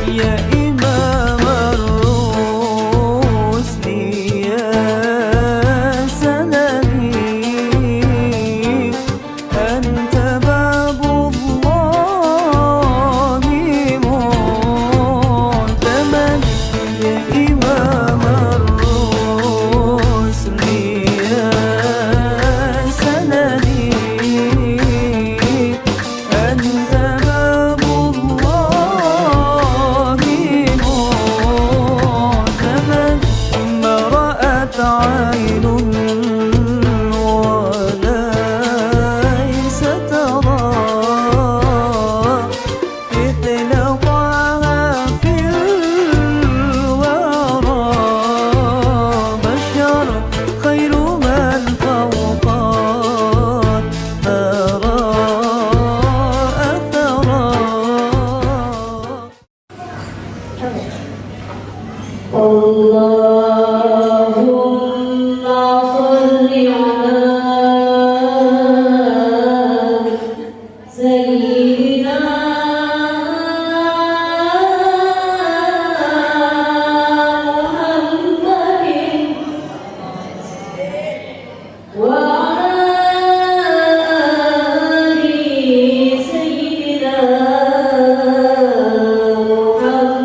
يا إمام الرسل يا سندي أنت باب الله معتمد يا إمام الرسل يا سندي أنت باب الله معتمد ما رأت عين وليس ترى مثل طه في الورى بشر خير من فوق الثرى أثرى. اللهم صل على سيدنا محمد وعلى آل سيدنا محمد.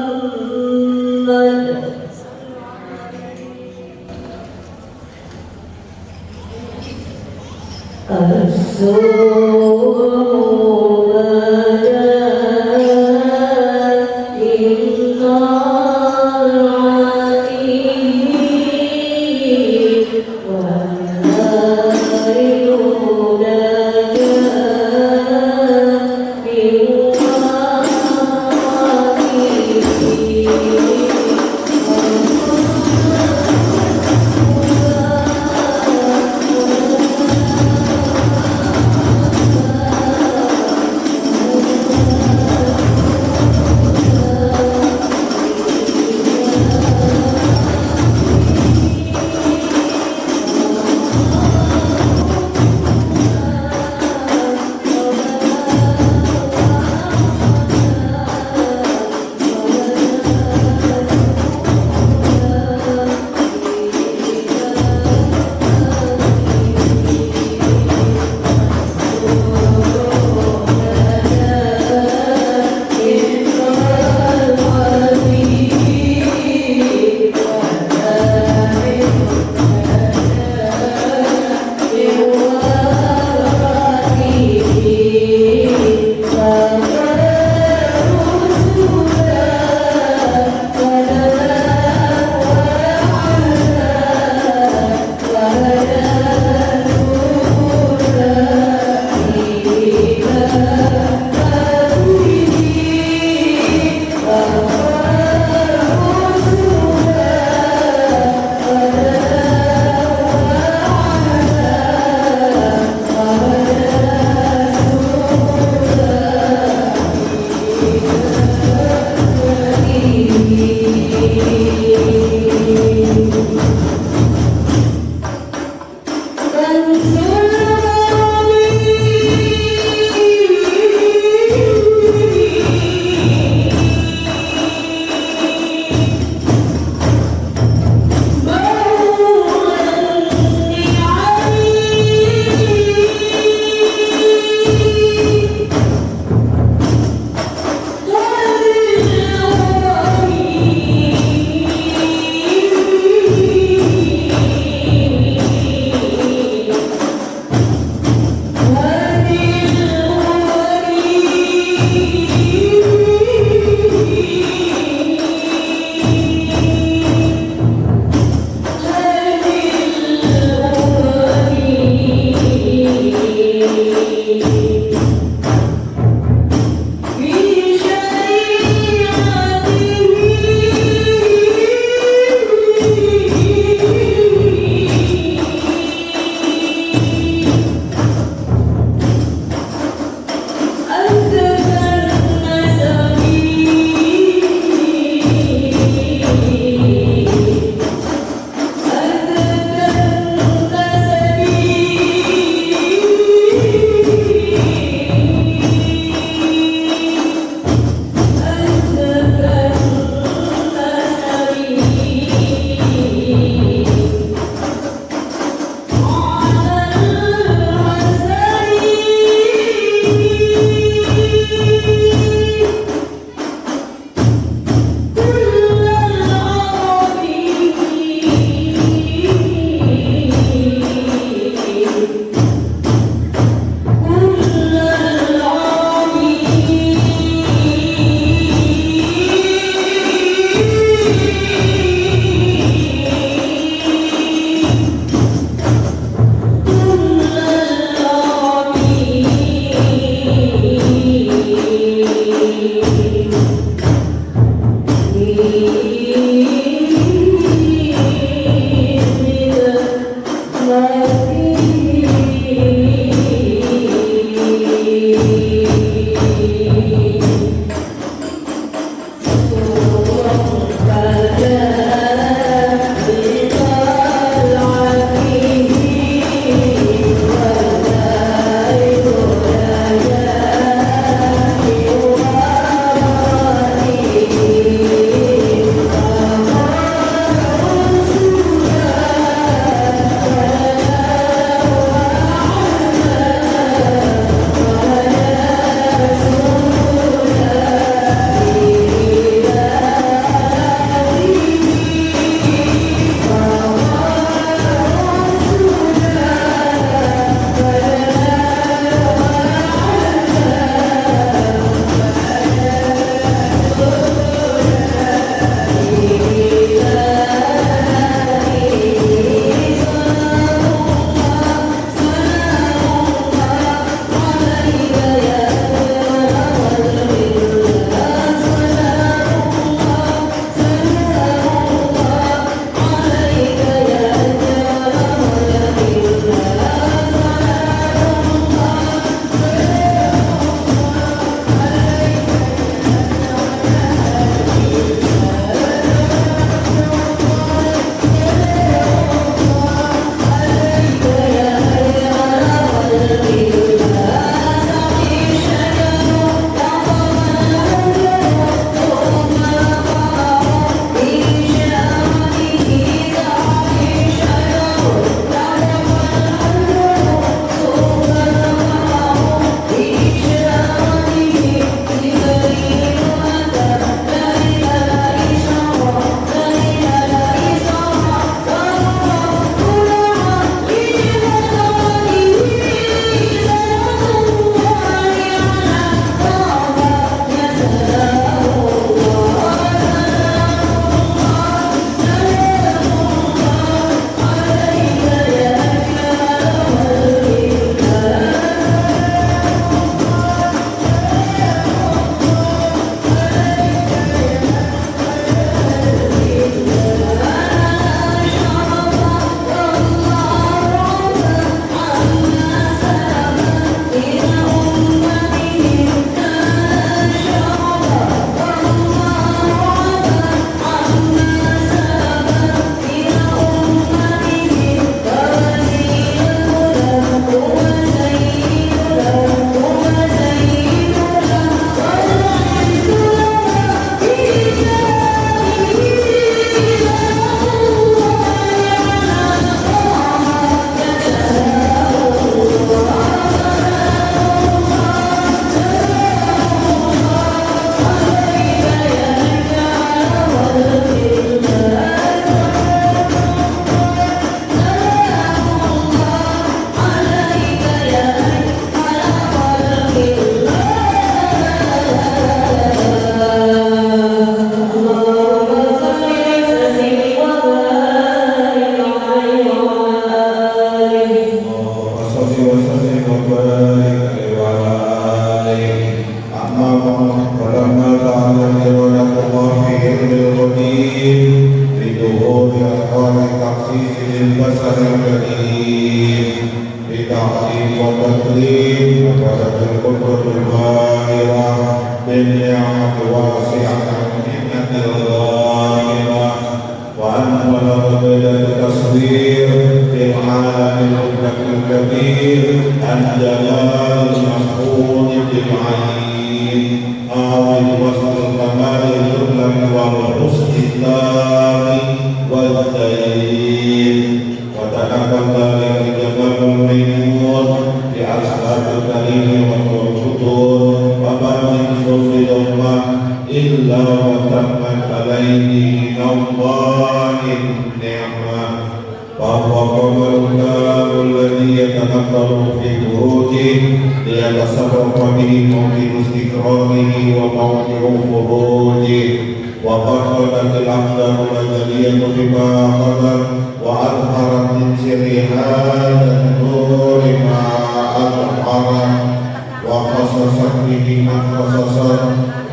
وخصصت به من خصصت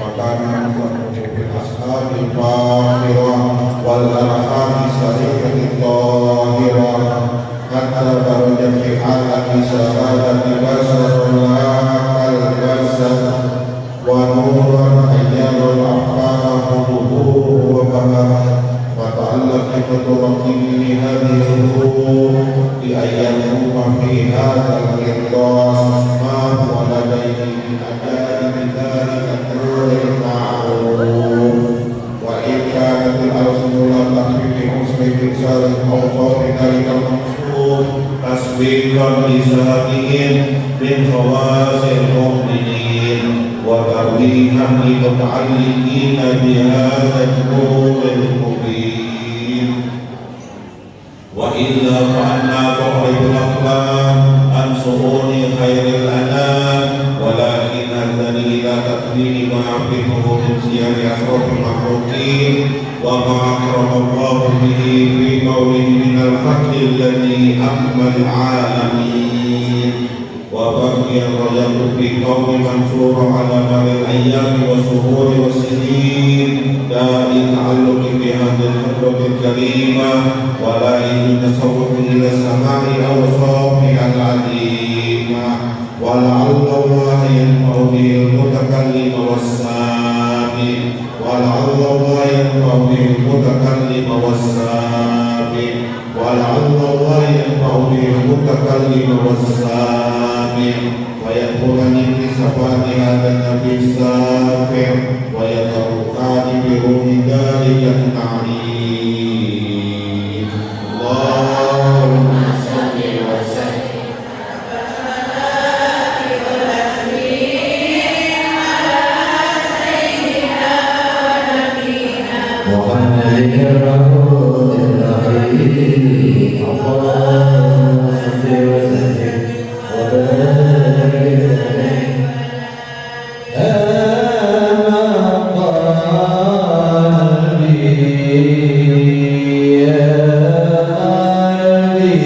وكان مصدره بالأسحار الأصحاب الفاخرة والأرحام الصحيحة الطاهرة حتى برز في عالم شهادة بشر لا كالبشر ونورا أيام الأحكام حبه وبهاه وتعلق بطرقه لهذه الروح بأن يقوم في هذا القرطاس ما هو لديه من أجانب ذلك النور المعروف وإن كانت الأرسل لا تخفي بحسن تكسار الأوصاف ذلك المقصود تسبيقا لسائهم من خواص المؤمنين وترويها للمتعلقين بهذا النور المبين وإلا فأنا تعرف الأقلام عن صهون خير الأنام ولكن الذي إلى تقديم ما يعرفه من سير أشرف المخلوقين وما أكرم الله به في قوله من الفضل الذي أما العالمين وبقي الرجل في قوم منصور على مر الأيام والشهور والسنين داعي التعلق بهذه الحضرة الكريمة ولا يتصوف إلى السماء أوصافها العظيمة ولعل الله ينفع به المتكلم والسامع ولعل الله ينفع به المتكلم والسامع ولعل الله ينفع به المتكلم والسامع ويدخلني في صفات هذا النبي السافر ويتركان بروح ذلك التعليم اللهم صل وسلم محمد الرسول الرحيم اللهم صل وسلم وبارك عليه أما قلبي يا قلبي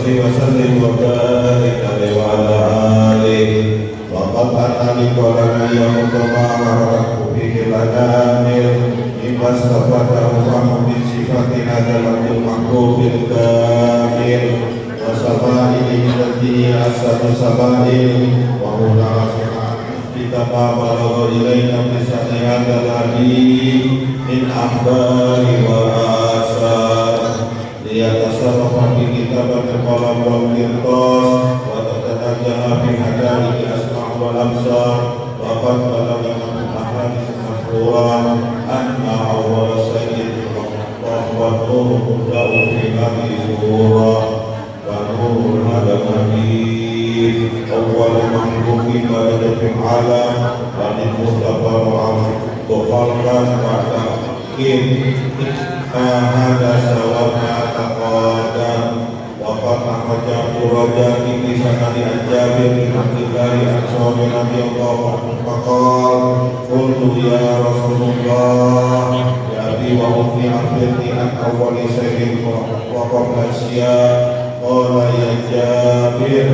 salli wa sallim wa barik alaihi wa ala alihi. Waqad atani qala ya Muhammad wa fihi al-adamir imma sabata Muhammad min sifati hadzal mahbubil kamil wa sabaili allati asadu sabail wa huna kita bawa ilaina bisani hadzal hadis min akhbari wa asar liyatasarrafa fi kitabatil qalam wal qirtas wa tatanajaha fi hadari asma' wal absar wa qad balagha min ahadits masrura anna awwal sayyidil wa nurul fi hadhihi surah wa nurul hadal hadis awwal mahbubi pada fil alam wa mustafa khalqan ba'da in hada sawabna taqadam wa qad hajatu rajati bi sanadi ajabir bin abdillahi ashabi radhiyallahu anhu faqal qultu ya rasulullah ya abi wa ummi akhbirni an awwali sayyidin wa qabla siyam qala ya jabir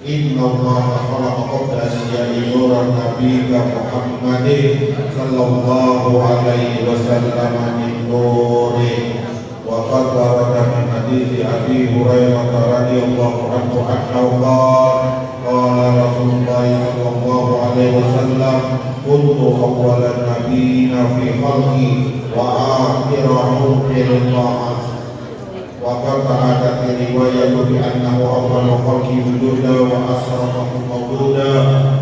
Inna Allah khalaqa qabla asya'i nuran nabiyika Muhammadin sallallahu alaihi wasallam min nuri wa qad warada min hadithi Abi Hurairah radhiyallahu anhu qala Rasulullah sallallahu alaihi wasallam kuntu awwalan nabiyina fi khalqi wa akhirahum fil ba'ats. Waqad ta'adat riwayat bi annahu awwalu khalqi wujuda wa asrafahum mawjuda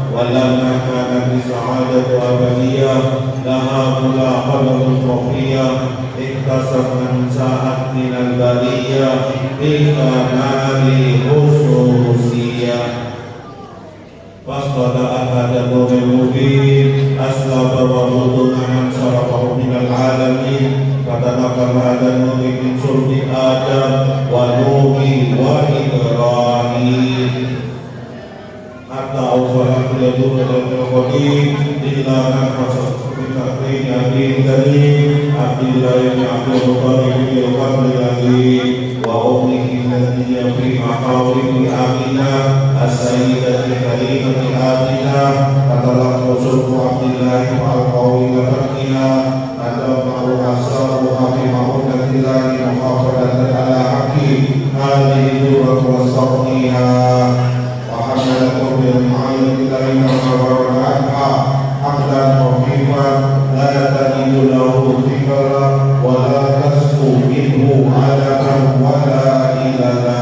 wa lamma kana bi sa'adati abadiyah laha mulaqabatun khafiyah iktasabna min sa'at min al-bariyah bi kamali khususiyah fastada ahadahu mubin aslaba wa buduna man sarafahu min al-alamin fatanakal hada nuri min sulbi adam wa nuhi wa ibrahim hatta awsalah yadu dan qadim illa man fasaqi takrin yamin dari abdillah bin abdul qadir bin qadir wa ummihi allati fi maqawli aminah as-sayyidati karimati aminah katalah rasul abdillah wa al-qawi wa atau ma'ruf asabu hafi ma'ruf katilani muhafadatan ala haqi hadhihi duratu wasawniha wa hamalakum bil ma'ayati laina wa anha hamdan khafifan la tadidu lahu fikra wa la tasku minhu alaman wa la ilala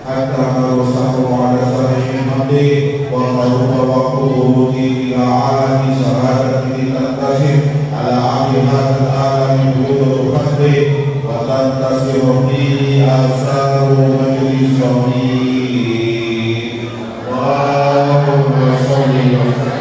hatta marusahu ala sarihin mati wa qaruba waqtuhu ila alami sahadati tantasir ala ahli hadal alam yududu khadri wa tantasiru fihi asaru majlisoni Allahumma salli wa sallam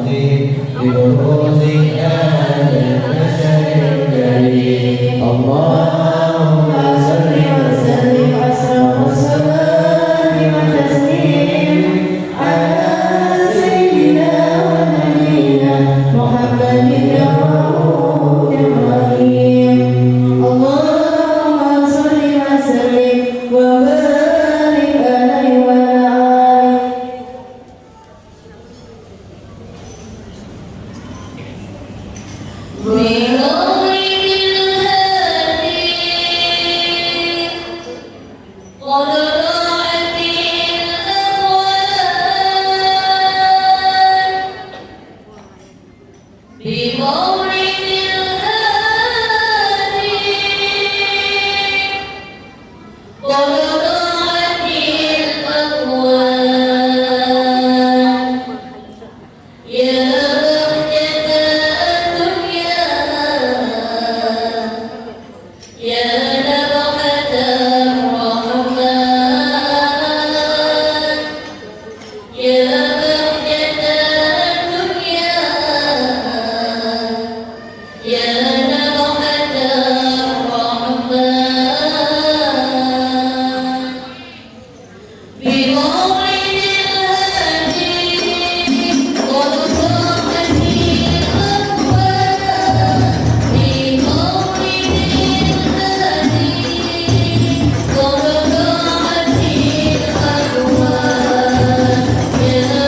ببروز هذا البشر الكريم اللهم صل وسلم أسرع الصلاة والتسليم على سيدنا ونبينا محمد الرؤوف الرحيم اللهم صل وسلم وبارك عليه وعلى Yeah.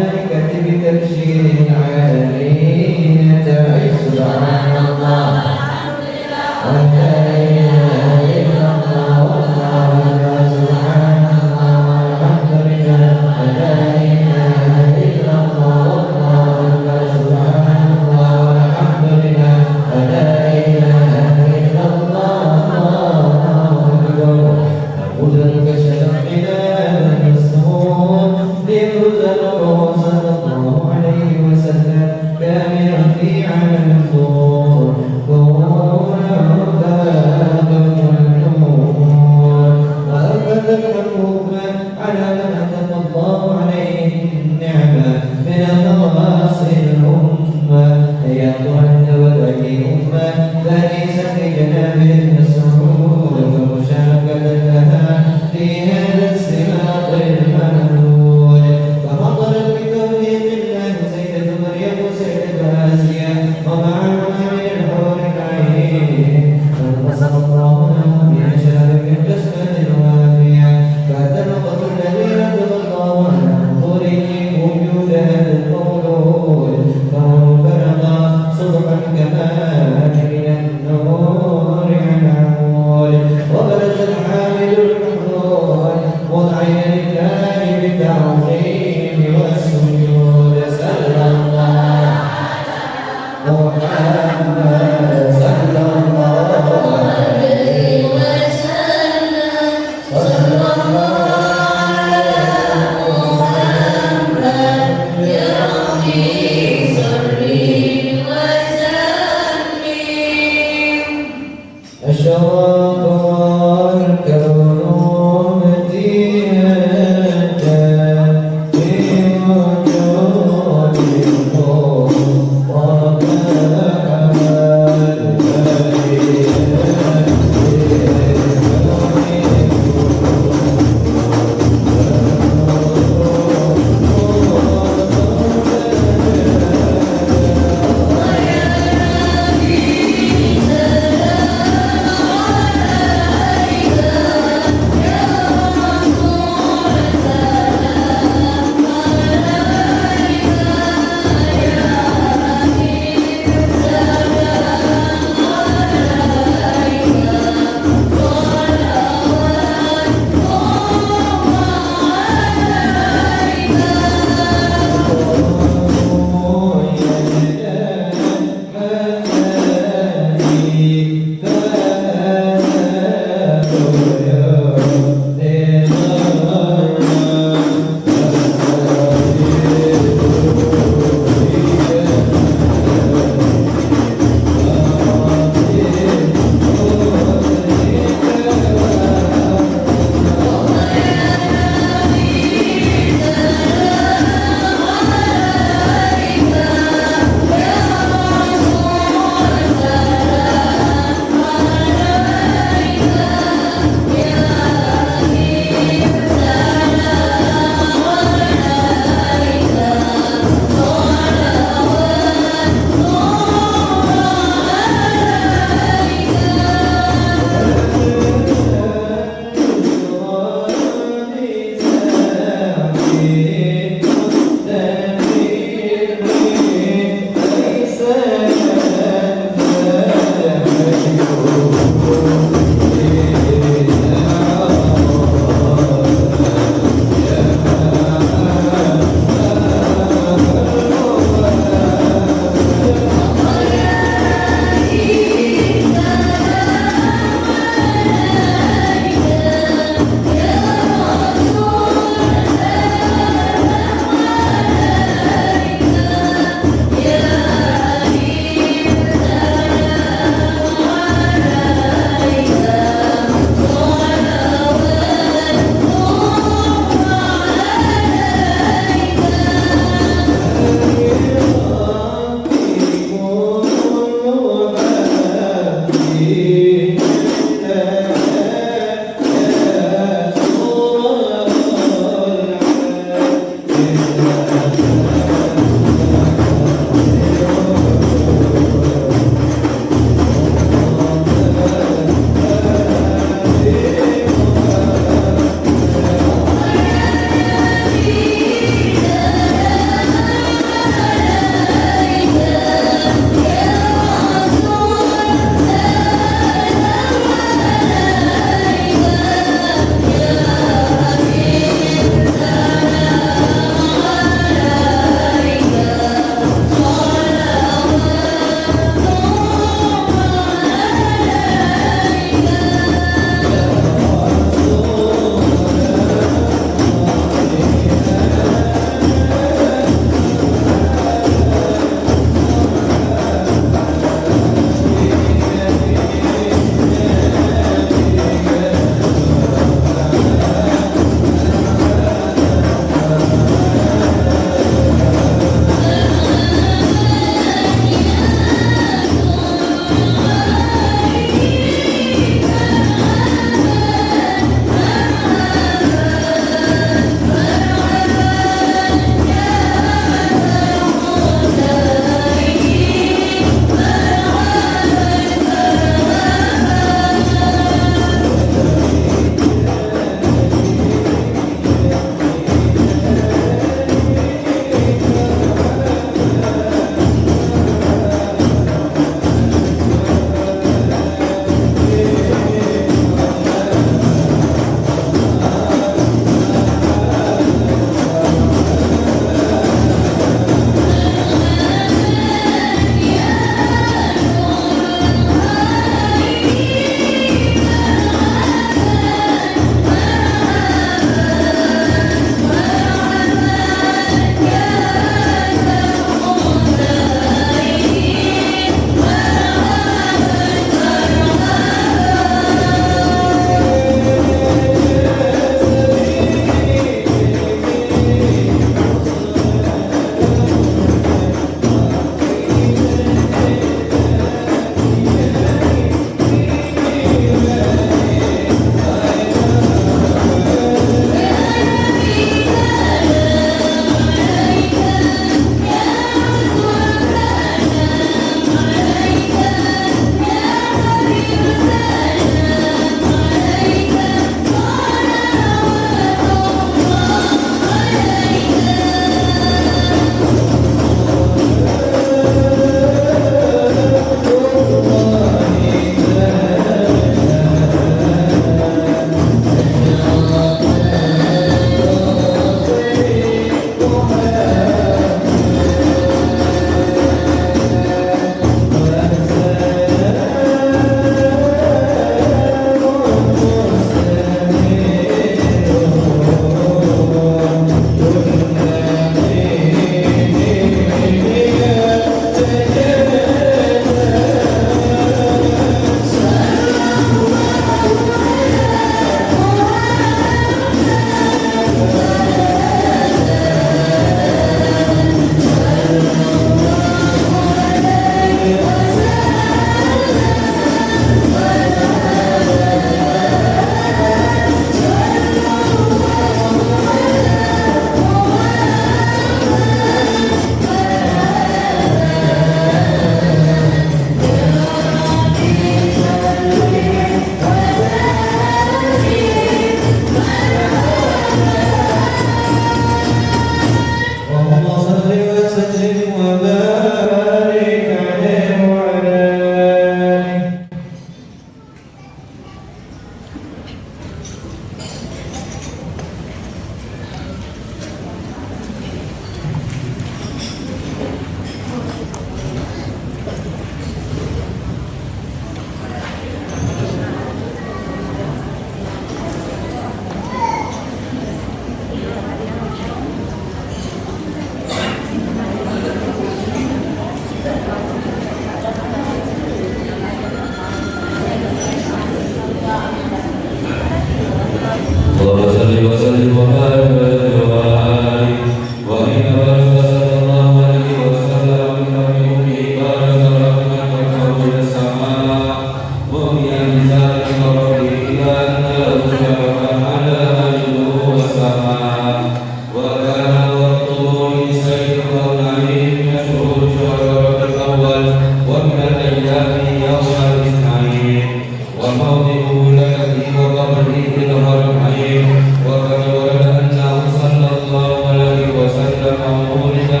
وموضع ولادته وقبره في الحرمين وقد ورد أنه صلى الله عليه وسلم مولدا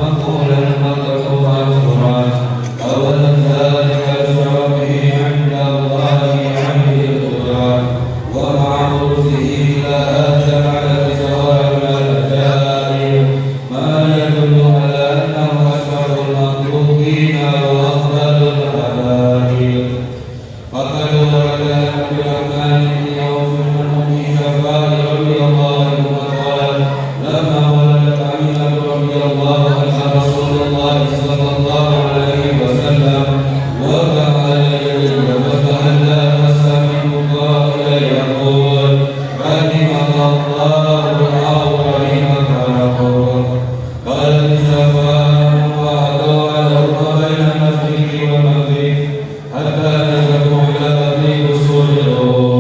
مقتولا مقتوعا أولا ذلك شرفه عند الله عند القدرة ومع عروسه إلى آدم على الزواج من الأجائب ما يدل على أنه أشرف المخلوقين وأفضل الحبائب فقد ورد عن عبد الرحمن بن عوف بن أم شفاء رضي الله عنه قال لما ولدت أمينة رضي الله عنها رسول الله صلى الله عليه وسلم وقع عليه وتألى فسمع قائلا يقول رحمك الله أو رحمك ربك قال شفاء وأضاع الأرض بين المشرق والمغرب حتى نزلوا إلى أرض أصول الأرض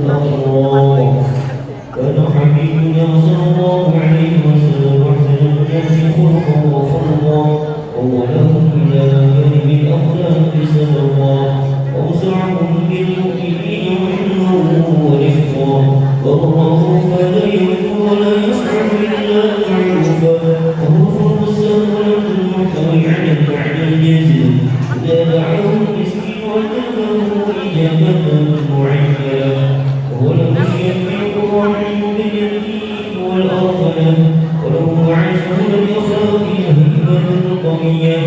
الأبرار كان حبيبنا صلى الله عليه وسلم أحسن الناس خلقا وخلقا أولهم إلى مكارم الأخلاق سبقا أوسعهم بالمؤمنين علما ورفقا والله فلا يمد ولا يسعد إلا معروفا وهو فوق السماوات المحتوي على المعنى الجازم إذا دعاهم مسكين وجدهم إجابة معينة وهو له الشفيع الرحيم باليمين والأرض وله عزم الأخلاق هيبة قوية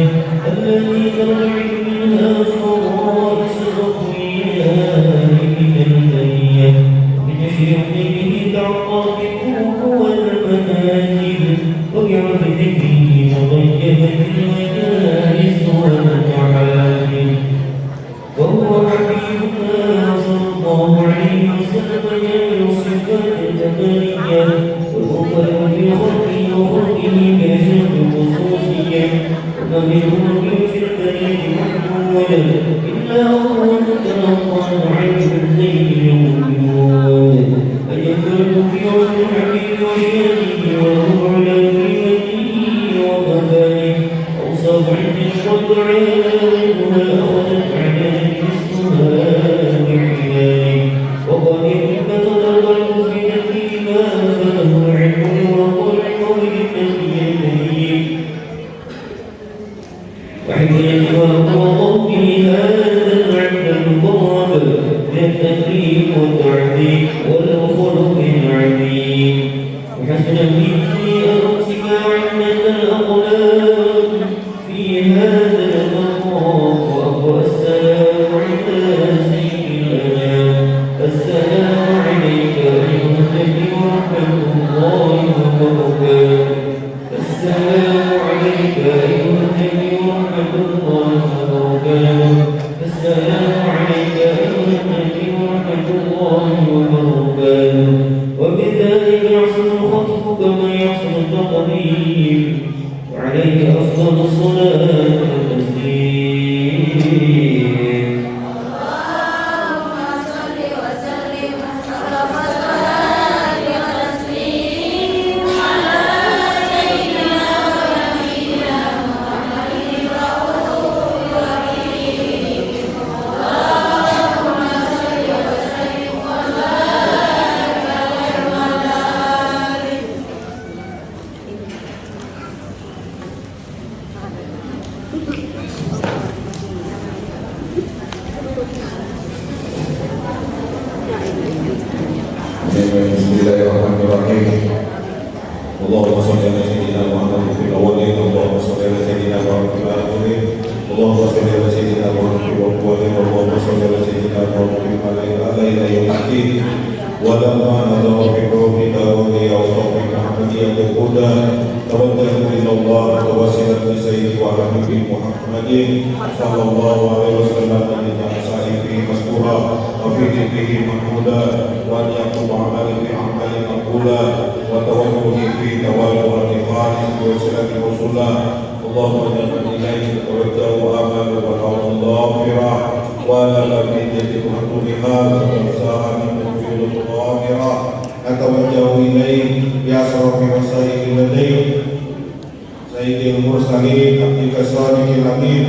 الذي ترعي منها فرائس الأقوياء من البرية بتشريعه تعطى بالكوك والمنازل وبعفته مضيبة المجالس والمعادن وهو حبيبنا صلى الله عليه وسلم جامع الصفات الجمالية والمقبل في خلقه وخلقه بأشد خصوصية وما منه في البريد محمولا إلا هو تتلقى عن زين اليوم فيكون في وصف الحبيب وشيانه وله على في مدينه ومبانه أوصاف عند والدعاء أخذت عنان اسمها وعنانه وقد انبسط القلب في نفسه ما فله العلم والقلب للنبي وحكمة وقومه هذا العبد المقرب للتكريم والتعظيم والخلق العظيم وحسن مني أمسك عنة الأقلام في هذا المقام وأقوى السلام على سيد الأنام السلام عليك أيها النبي ورحمة الله وبركاته السلام عليك أيها النبي ورحمة الله وبركاته السلام عليك أيها النبي ورحمة الله وبركاته وبذلك يحصل الخطب كما يحصل التقديم وعليه أفضل الصلاة والتسليم اللهم صل وسلم أشرف الصلاة والتسليم على سيدنا ونبينا محمد الرؤوف الرحيم اللهم صل وسلم وبارك عليه وعلى آله Bismillahirrahmanirrahim. Allahumma shalli ala sayyidina Muhammad fil awwalin, Allahumma shalli ala sayyidina Muhammad fil akhirin, Allahumma shalli ala sayyidina Muhammad fil awwalin, Allahumma shalli ala sayyidina Muhammad fil ala ila yaumiddin. Wa lamma nadara fi qawmika wa li awsafika Muhammadiyyatul huda tawajjahtu ila Allah tawassalan bi sayyidi wa habibi Muhammadin sallallahu alaihi wasallam min asaihi mastura wa fi dhikrihi mahmuda wa yaqub amali bi amali maqbula wa tawajjuhi fi tawajjuhi khalis wa salati rasula Allahumma inna ilayka tawajjahu amalu wa tawallafira wa la tabidiyati tuhatubiha wa sa'amin mufidul qamira atawajjahu ilayhi bi asrafi wasaili ladayhi sayyidil mursalin abdika sadiqil amin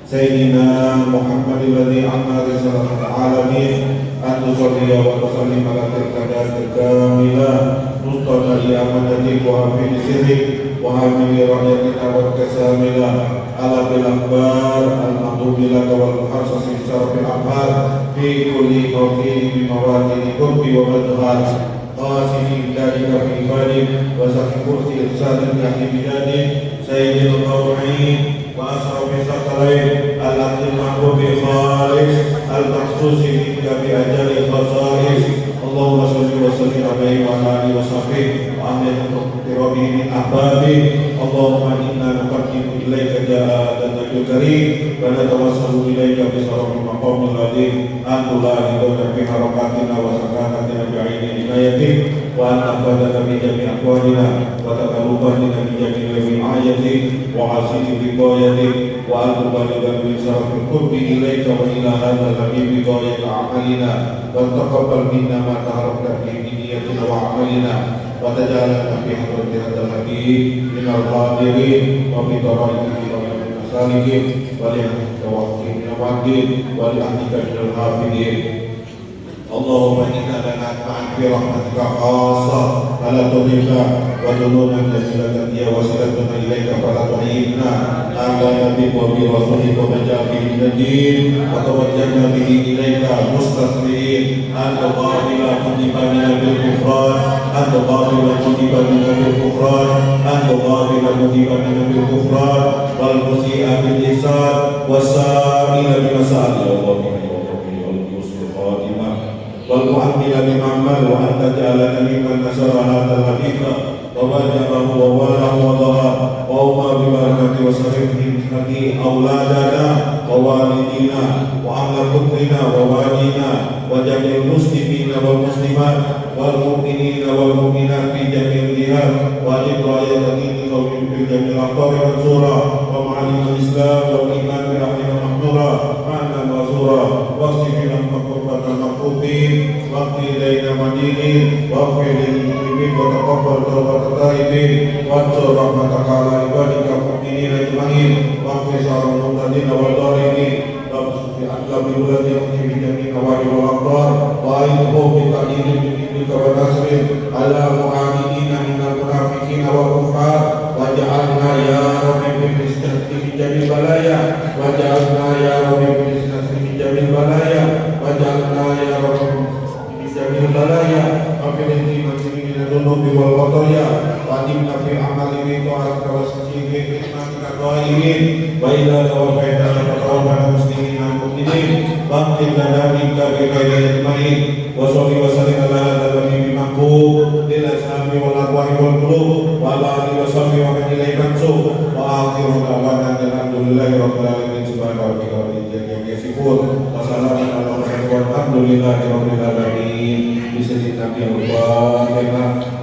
Sayyidina Muhammad alladhi amma risalatul alamin an tusalliya wa tusallim ala tilkadatil kamilah mustaqal yamanati wa hafidh sirri wa hamili rahyatika wa kasamilah ala bil akbar al-mahdubi laka wal muhassasi sarfil akhbar fi kulli mawqin bi mawadini kubbi wa madhar qasini dalika fi balik wa sahih kursi irsadin yahdi bidani sayyidil qawmin وأسرى بثقلين العبد المحبوب خالص المخصوص منك بأجل الخصائص اللهم صل وسلم عليه وعلى آله وصحبه وعلى اقترابه من أحبابه اللهم إنا نقدم إليك جاءتك الكريم ونتوسل إليك بصرف المقام العظيم أن تلاحظنا في حركاتنا وسكناتنا بعين عنايتك وأن تحفظنا بجميع أحوالنا وتقربنا بجميع رعايتك وعزيز بقايتك وأن تبلغنا من شرف القرب إليك وإلى هذا الحبيب غاية أعمالنا وتقبل منا ما تعرفت به بنيتنا وعملنا وتجعلنا في حضرة هذا الحبيب من الغادرين وفي طرائقه ومن المسالكين ولأهل التوكل من الوالدين ولأهلك من الحافظين. اللهم إنا نتمنى في رحمتك خاصة على تضيقنا وذنوبنا جميلة هي وسيلتنا إليك فلا تعيبنا على نبي وبرسولك ومجاء به من الدين وتوجهنا به إليك مستسلمين أن تقابل مجيبنا بالكفران أن تقابل مجيبنا بالكفران أن تقابل مجيبنا بالكفران والمسيء بالإحسان والسائل بمسائل الله والمؤمن بمعمل وأن تجعلنا ممن نشر هذا الحديث وبلغه ووالاه وضراه وأوفى ببركة وسرفه أولادنا ووالدينا وأهل فكرنا ووالدينا وجميع المسلمين والمسلمات والمؤمنين والمؤمنات في جميع الجهات وأجب راية دينك في جميع الأقطار منصورا ومعالم الإسلام والإيمان برحمتك محظورا معنا مأزورا واغفر لنا مكروبة المكروبين واغفر إلينا مدينين واغفر للمسلمين وتقبل توبة التائبين وانصر رحمتك على عبادك المؤمنين أجمعين واغفر شر المعتدين والضالين وابسط أقلب ولد يغني بجميع نواحي والأقطار وأعيده بتعليم بإذنك ونصرك على معاندين من المنافقين والكفار واجعلنا يا رب بالإسلام في جميع البلايا واجعلنا يا رب بالإسلام في جميع البلايا واجعلنا يا رب في جميع البلايا وبالإذن من الذنوب والخطايا وأدمنا في أعمال طاعتك وسجيك إيمانك الطاهرين وإذا توفيتنا فتوفنا مسلمين المؤمنين واغفر لنا منك بخير أجمعين وصلي وسلم على هذا النبي المحبوب للأسلام والأرواح والقلوب وعلى آله وصحبه ومن إليه منسوب وآخر دعوانا الحمد لله رب العالمين سبحان ربك رب العزة عما يصفون وسلام على المرسلين والحمد لله رب العالمين بسم الله الرحمن الرحيم.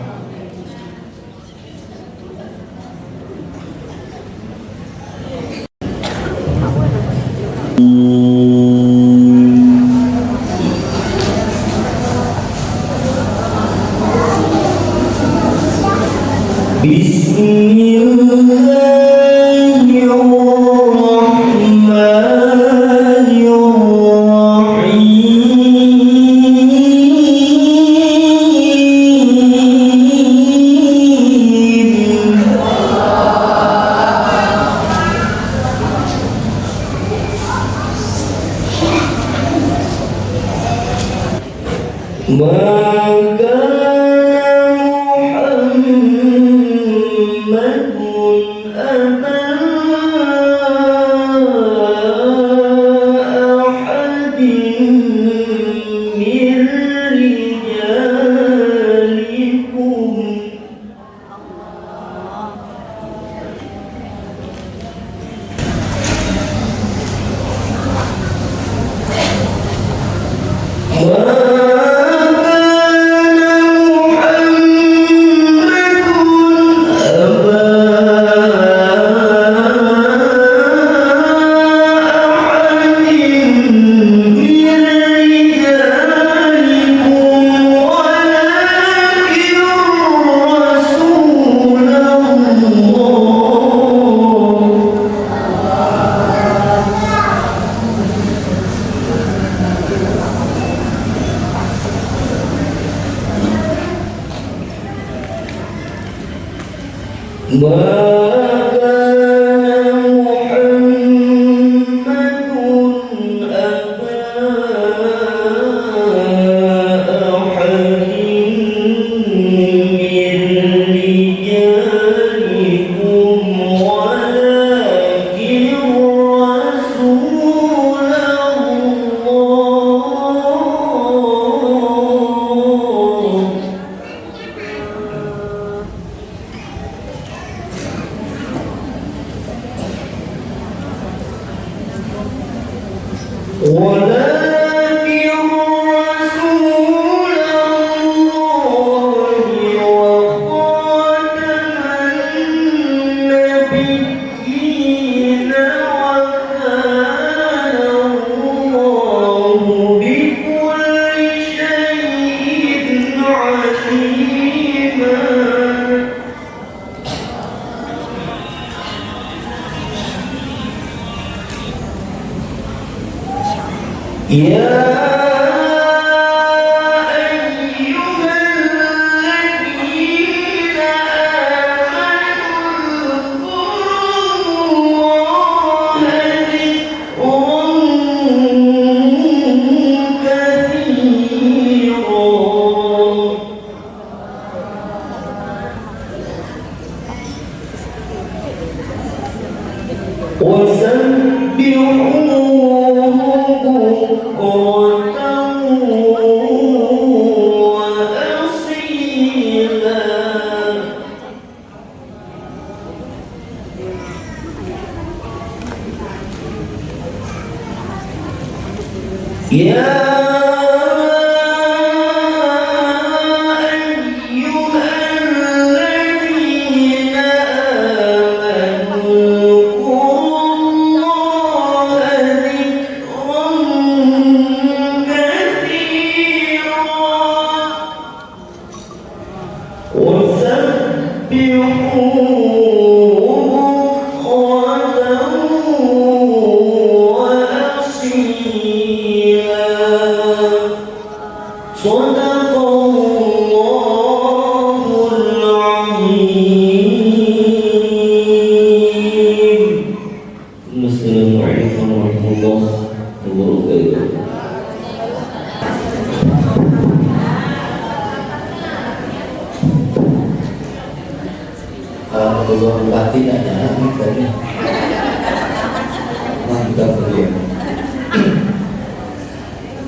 Assalamualaikum warahmatullahi wabarakatuh. Kalau batin ada tadi. Mantap beliau.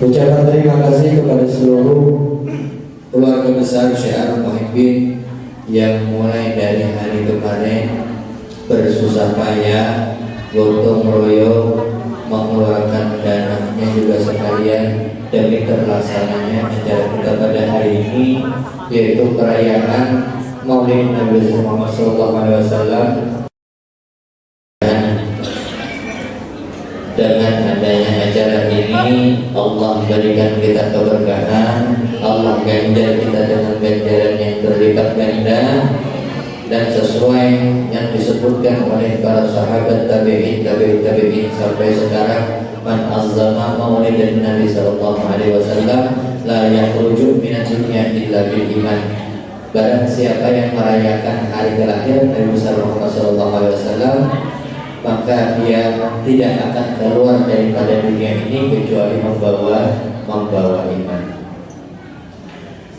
Ucapan terima kasih kepada seluruh keluarga besar Syekh Muhibbin yang mulai dari hari kemarin bersusah payah, gotong royong mengeluarkan dananya juga sekalian demi terlaksananya acara kita pada hari ini, yaitu perayaan Maulid Nabi Muhammad SAW. Dengan adanya acara ini, Allah berikan kita keberkahan, Allah ganjar kita dengan ganjaran yang berlipat ganda, dan sesuai yang disebutkan oleh para sahabat tabi'in sampai sekarang, man azzama maulidan Nabi sallallahu alaihi wasallam la yakhruju minad dunya illa bil iman. Barang siapa yang merayakan hari kelahiran Nabi Muhammad sallallahu alaihi wasallam, maka dia tidak akan keluar daripada dunia ini kecuali membawa iman.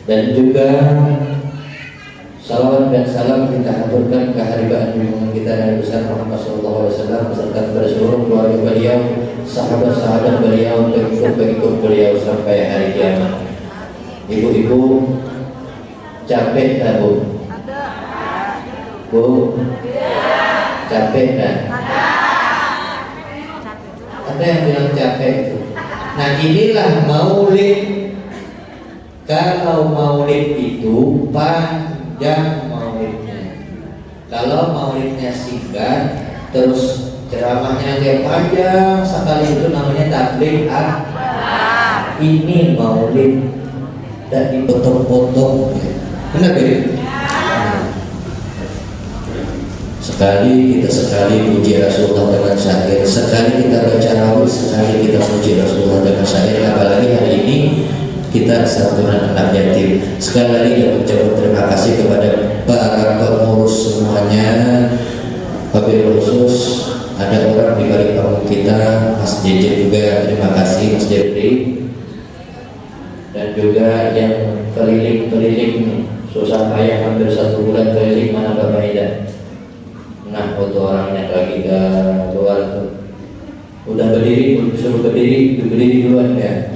Dan juga salawat dan salam kita aturkan keharibaan junjungan kita Nabi besar Muhammad sallallahu alaihi wasallam beserta kepada seluruh keluarga beliau, sahabat-sahabat beliau, pengikut beliau sampai hari kiamat. Ibu-ibu capek tak Bu? Bu? Capek tak? Ada yang bilang capek itu. Nah, inilah maulid. Kalau maulid itu panjang maulidnya. Kalau maulidnya singkat, terus ceramahnya kayak panjang sekali, itu namanya tabligh akbar. Ini maulid dan dipotong-potong. Benar ya? Sekali puji Rasulullah dengan syair, sekali kita baca rawih, sekali kita puji Rasulullah dengan syair. Apalagi hari ini kita santunan anak yatim. Sekali lagi kita ucapkan terima kasih kepada para pengurus semuanya. Wabil khusus ada orang di balik panggung kita, Mas JJ juga terima kasih, Mas Jepri, dan juga yang keliling susah payah hampir 1 bulan keliling. Mana Bapak Ida? Nah, foto orangnya lagi ke luar tuh. Udah berdiri, suruh berdiri duluan ya.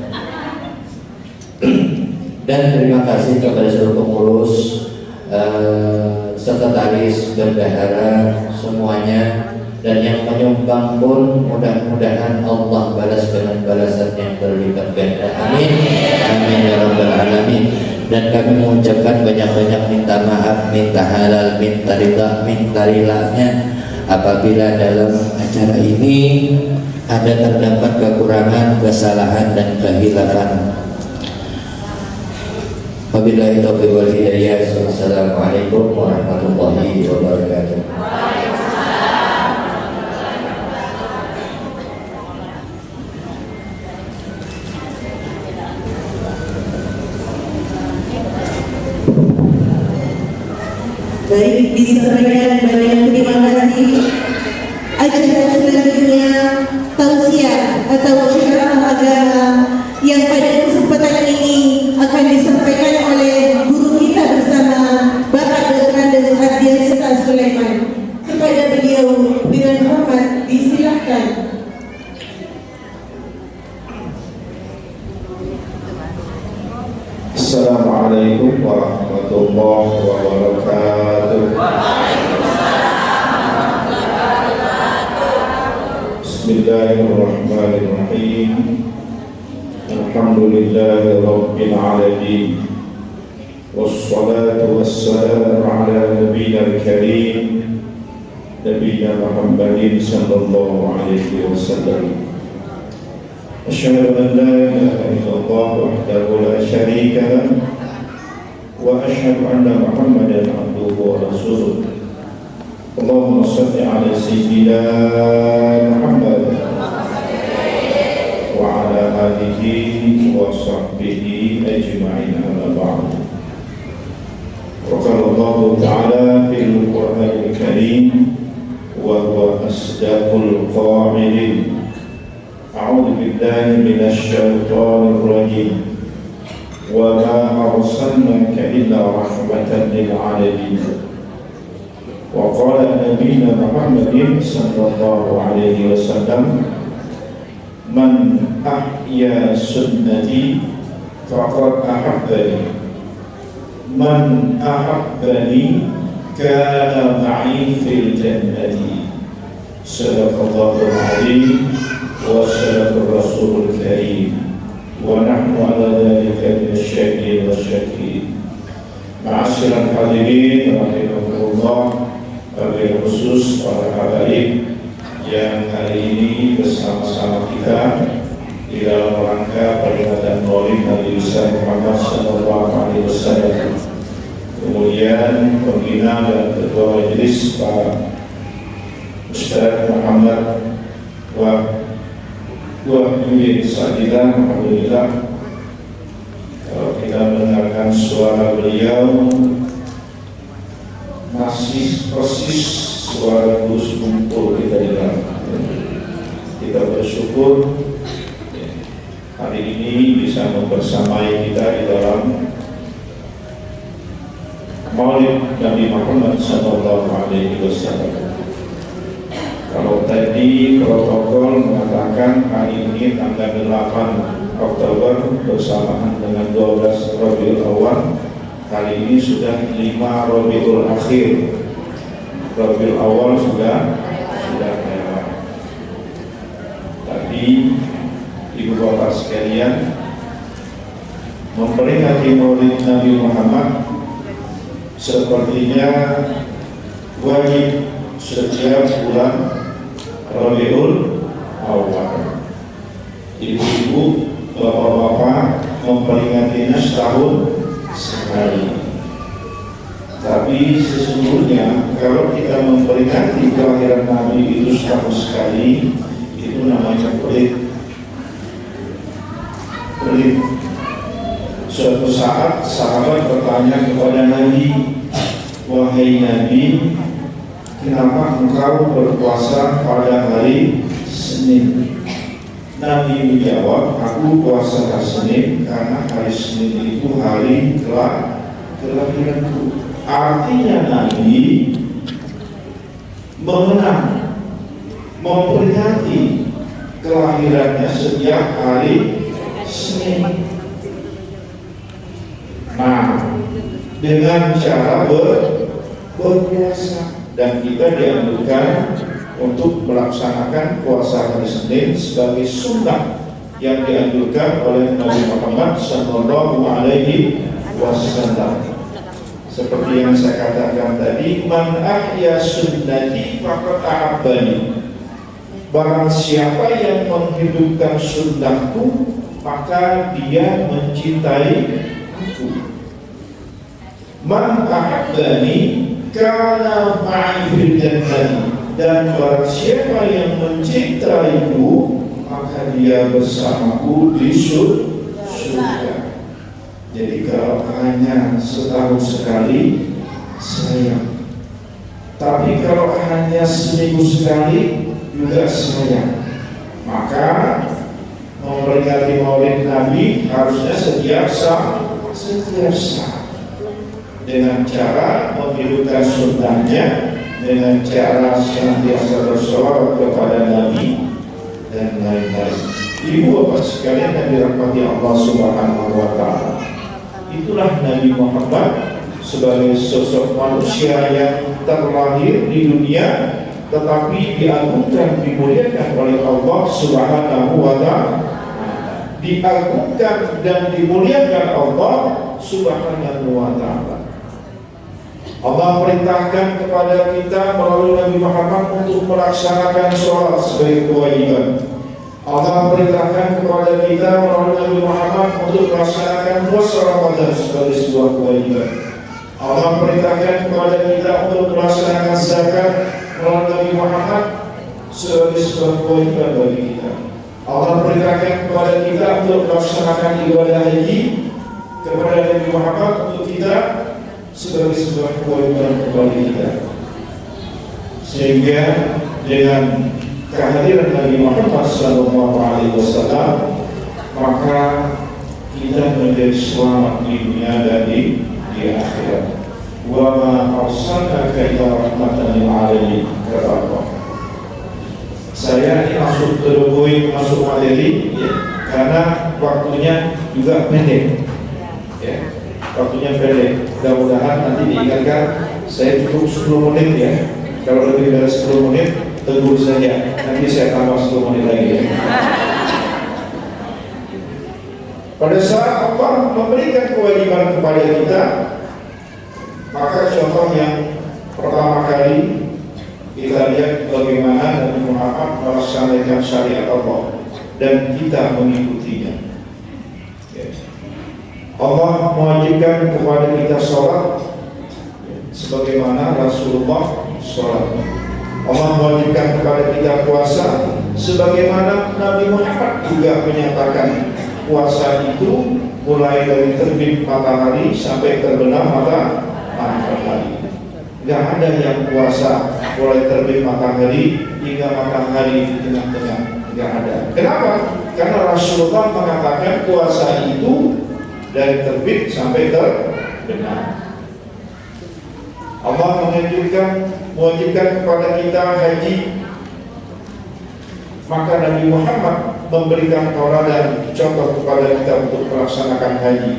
Dan terima kasih kepada seluruh pengurus, sekretaris, bendahara semuanya, dan yang menyumbang pun mudah-mudahan Allah balas dengan balasan yang berlipat ganda. Amin. Amin ya rabbal alamin. Dan kami mengucapkan banyak-banyak minta maaf, minta halal, minta rilanya apabila dalam acara ini ada terdapat kekurangan, kesalahan dan kehilafan. Wabillahi taufiq wal hidayah. Assalamualaikum warahmatullahi wabarakatuh. Baik, disampaikan banyak terima kasih. Acara selanjutnya tausiah atau ceramah agama yang pada kesempatan ini akan disampaikan oleh guru kita bersama Bapak Dr. Andes Ardiansyah Sulaiman. Kepada beliau dengan hormat disilakan. Assalamualaikum warahmatullahi wabarakatuh. Bismillahirrahmanirrahim. Alhamdulillahi rabbil alamin. Wassalatu wassalamu ala nabiyil karim Nabiyina Muhammadin sallallahu alaihi wasallam. أشهد أن لا إله إلا الله وحده لا شريك له وأشهد أن محمدا عبده ورسوله. اللهم صل على سيدنا محمد وعلى آله وصحبه أجمعين أما بعد. وقال الله تعالى في القرآن الكريم وهو أصدق القائلين أعوذ بالله من الشيطان الرجيم وما أرسلناك إلا رحمة للعالمين. وقال نبينا محمد صلى الله عليه وسلم من أحيا سنتي فقد أحبني من أحبني كان معي في الجنة. صدق الله العظيم وصدق الرسول الكريم ونحن على ذلك من الشاهدين والشاكرين. معاشر الحاضرين rahimahullah, wabil khusus para habaib yang hari ini bersama-sama kita di dalam rangka peringatan Maulid Nabi Muhammad sallallahu alaihi wasallam. Kemudian pembina dan ketua majelis Pak Ustaz Muhammad Wahyudin Sadilah, alhamdulillah kalau kita mendengarkan suara beliau masih persis suara Gus Kumpul kita dengar. Kita bersyukur hari ini bisa membersamai kita di dalam Maulid Nabi Muhammad sallallahu alaihi wasallam. Kalau tadi protokol mengatakan hari ini tanggal 8 Oktober bersamaan dengan 12 Rabiul Awal, kali ini sudah 5 Rabiul Akhir. Rabiul Awal sudah lewat. Tapi Ibu Bapak sekalian, memperingati Maulid Nabi Muhammad sepertinya wajib setiap bulan Rabiul Awal. Ibu-ibu, bapak-bapak memperingatinya setahun sekali. Tapi sesungguhnya kalau kita memperingati kelahiran Nabi itu setahun sekali, itu namanya pelit. Suatu saat sahabat bertanya kepada Nabi, "Wahai Nabi, kenapa engkau berpuasa pada hari Senin?" Nabi menjawab, "Aku puasa hari Senin karena hari Senin itu hari kelahiranku." Artinya Nabi mengenang, memperingati kelahirannya setiap hari Senin. Nah, dengan cara berpuasa. Dan kita dianjurkan untuk melaksanakan puasa hari Senin sebagai sunnah yang dianjurkan oleh Nabi Muhammad sallallahu alaihi wasallam. Seperti yang saya katakan tadi, man ahya sunnati faqad ahabbani. Barang siapa yang menghidupkan sunnahku, maka dia mencintai aku. Man ahabbani kana ma'i fil jannah. Dan barang siapa yang mencintaiku, maka dia bersamaku di surga. Jadi kalau hanya setahun sekali, sayang. Tapi kalau hanya seminggu sekali juga sayang. Maka memperingati Maulid Nabi harusnya setiap saat dengan cara menghidupkan sunnahnya, dengan cara senantiasa bersolawat kepada Nabi dan lain-lain. Ibu bapak sekalian yang dirahmati Allah Subhanahu wa Ta'ala, itulah Nabi Muhammad sebagai sosok manusia yang terlahir di dunia tetapi diagungkan, dimuliakan oleh Allah Subhanahu wa Ta'ala. Diagungkan dan dimuliakan Allah Subhanahu wa Ta'ala. Allah perintahkan kepada kita melalui Nabi Muhammad untuk melaksanakan sholat sebagai kewajiban. Allah perintahkan kepada kita melalui Nabi Muhammad untuk melaksanakan puasa Ramadan sebagai sebuah kewajiban. Allah perintahkan kepada kita untuk melaksanakan zakat melalui Nabi Muhammad sebagai sebuah kewajiban bagi kita. Allah perintahkan kepada kita untuk melaksanakan ibadah haji kepada Nabi Muhammad untuk kita sebagai sebuah kewajiban bagi kita. Sehingga dengan kehadiran Nabi Muhammad SAW, maka kita menjadi selamat di dunia dan di akhirat. Wa ma arsalnaka illa rahmatan lil alamin, kata Allah. Saya ini masuk masuk materi ya, karena waktunya juga pendek. Ya, waktunya pendek. Mudah-mudahan nanti diingatkan saya cukup 10 menit ya. Kalau lebih dari 10 menit tegur saja, nanti saya tambah 10 menit lagi ya. Pada saat Allah memberikan kewajiban kepada kita, maka contoh yang pertama kali kita lihat bagaimana Nabi Muhammad melaksanakan syariat Allah dan kita mengikutinya. Allah mewajibkan kepada kita sholat sebagaimana Rasulullah sholat. Allah mewajibkan kepada kita puasa sebagaimana Nabi Muhammad juga menyatakan puasa itu mulai dari terbit matahari sampai terbenam matahari. Tidak ada yang puasa mulai terbit matahari hingga matahari di tengah-tengah. Tidak ada. Kenapa? Karena Rasulullah mengatakan puasa itu dari terbit sampai terbenam. Allah mewajibkan kepada kita haji, maka Nabi Muhammad memberikan tauladan contoh kepada kita untuk melaksanakan haji.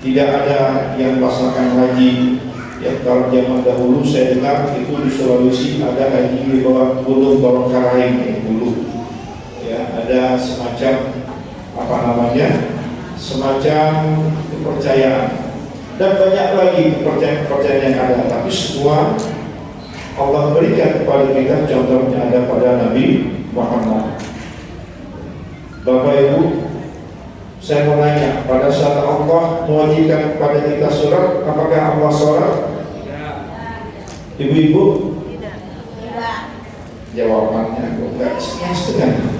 Tidak ada yang melaksanakan haji ya, kalau zaman dahulu saya dengar itu di Sulawesi ada haji di bawah gunung Balongkaraing dulu. Ya, ada semacam semacam kepercayaan dan banyak lagi kepercayaan yang ada, tapi semua Allah berikan kepada kita, contohnya ada pada Nabi Muhammad. Bapak Ibu, saya mau nanya, pada saat Allah mewajibkan kepada kita sholat, apakah Allah sholat? Ibu-ibu? Tidak. Jawabannya enggak, setengah-setengah.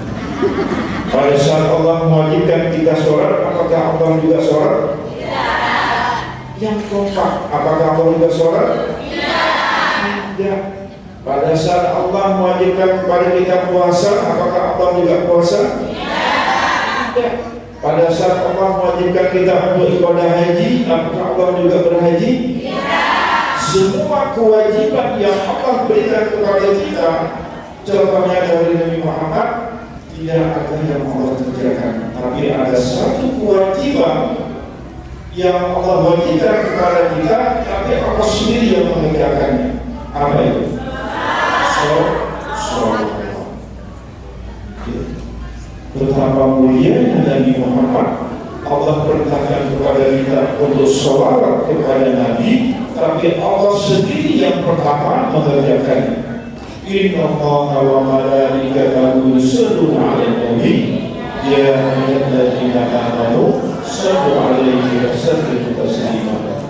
Pada saat Allah mewajibkan kita sholat, apakah Allah juga sholat? Tidak. Yang kompak, apakah Allah juga sholat? Tidak. Pada saat Allah mewajibkan kepada kita puasa, apakah Allah juga puasa? Tidak. Pada saat Allah mewajibkan kita untuk ibadah haji, apakah Allah juga berhaji? Tidak. Semua kewajiban yang Allah berikan kepada kita, contohnya dari Nabi Muhammad, tidak ada yang Allah kerjakan, tapi ada satu kewajiban yang Allah wajibkan kepada kita, tapi Allah sendiri yang mengerjakannya. Apa itu? Sholat. Betapa mulianya Nabi Muhammad, Allah perintahkan kepada kita untuk sholat kepada Nabi, tapi Allah sendiri yang pertama mengerjakannya. Inna Allaha wa malaikatahu yusholluna 'alan nabi ya ayyuhalladzina amanu shallu 'alaihi wa sallimu taslima.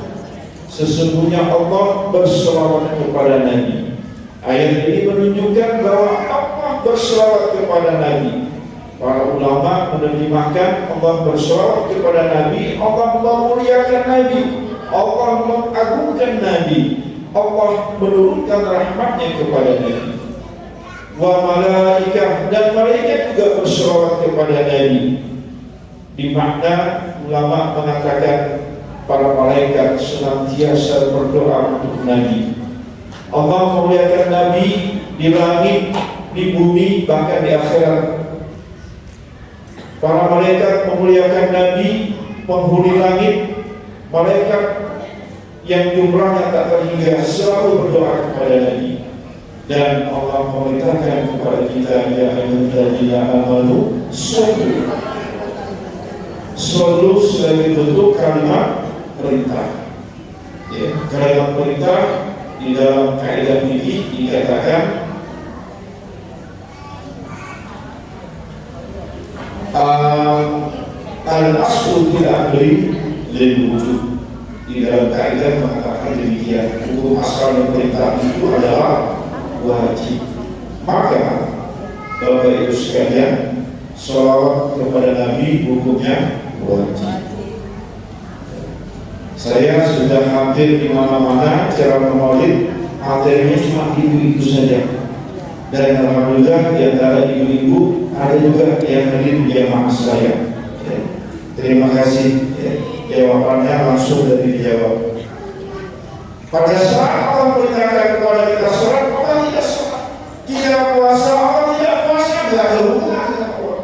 Sesungguhnya Allah berselawat kepada Nabi. Ayat ini menunjukkan bahwa Allah berselawat kepada Nabi. Para ulama menerjemahkan Allah berselawat kepada Nabi, Allah memuliakan Nabi, Allah mengagungkan Nabi, Allah menurunkan rahmatnya kepada Nabi. Wa malaikah, dan malaikat juga berselawat kepada Nabi. Di makna ulama mengatakan para malaikat senantiasa berdoa untuk Nabi. Allah memuliakan Nabi di langit, di bumi, bahkan di akhirat. Para malaikat memuliakan Nabi, penghuni langit. Malaikat yang jumlahnya tak terhingga selalu berdoa kepada Nabi. Dan Allah memerintahkan kepada kita, ya ayyuhalladzina amanu shollu. Shollu sebagai bentuk kalimat perintah. Ya, kalimat perintah di dalam kaidah fikih dikatakan al-aslu fil amri lil wujud. Di dalam kaidah mengatakan demikian, hukum asal dan perintah itu adalah wajib. Maka Bapak Ibu sekalian, sholawat kepada Nabi hukumnya wajib. Saya sudah hampir di mana-mana acara maulid, materinya cuma ibu-ibu saja. Dan alhamdulillah di antara ibu-ibu ada juga yang hadir di jamaah saya. Terima kasih. Jawabannya langsung dari dijawab. Pada saat Allah perintahkan kepada kita sholat, Allah tidak sholat. Kita puasa, Allah tidak puasa. Tidak ada hubungan dengan Allah.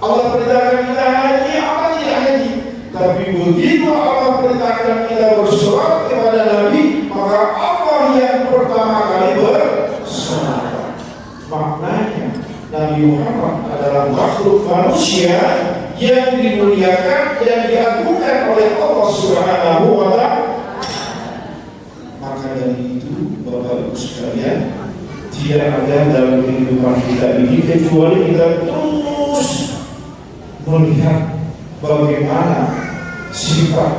Allah perintahkan kita haji, Allah tidak haji. Tapi begitu Allah perintahkan kita bersolat kepada Nabi, maka Allah yang pertama kali bersolat. Maknanya Nabi Muhammad adalah makhluk manusia yang dimuliakan dan diagungkan oleh Allah Subhanahu wa Ta'ala. Maka dari itu, Bapak Ibu sekalian, tidak ada dalam kehidupan kita ini kecuali kita terus melihat bagaimana sifat,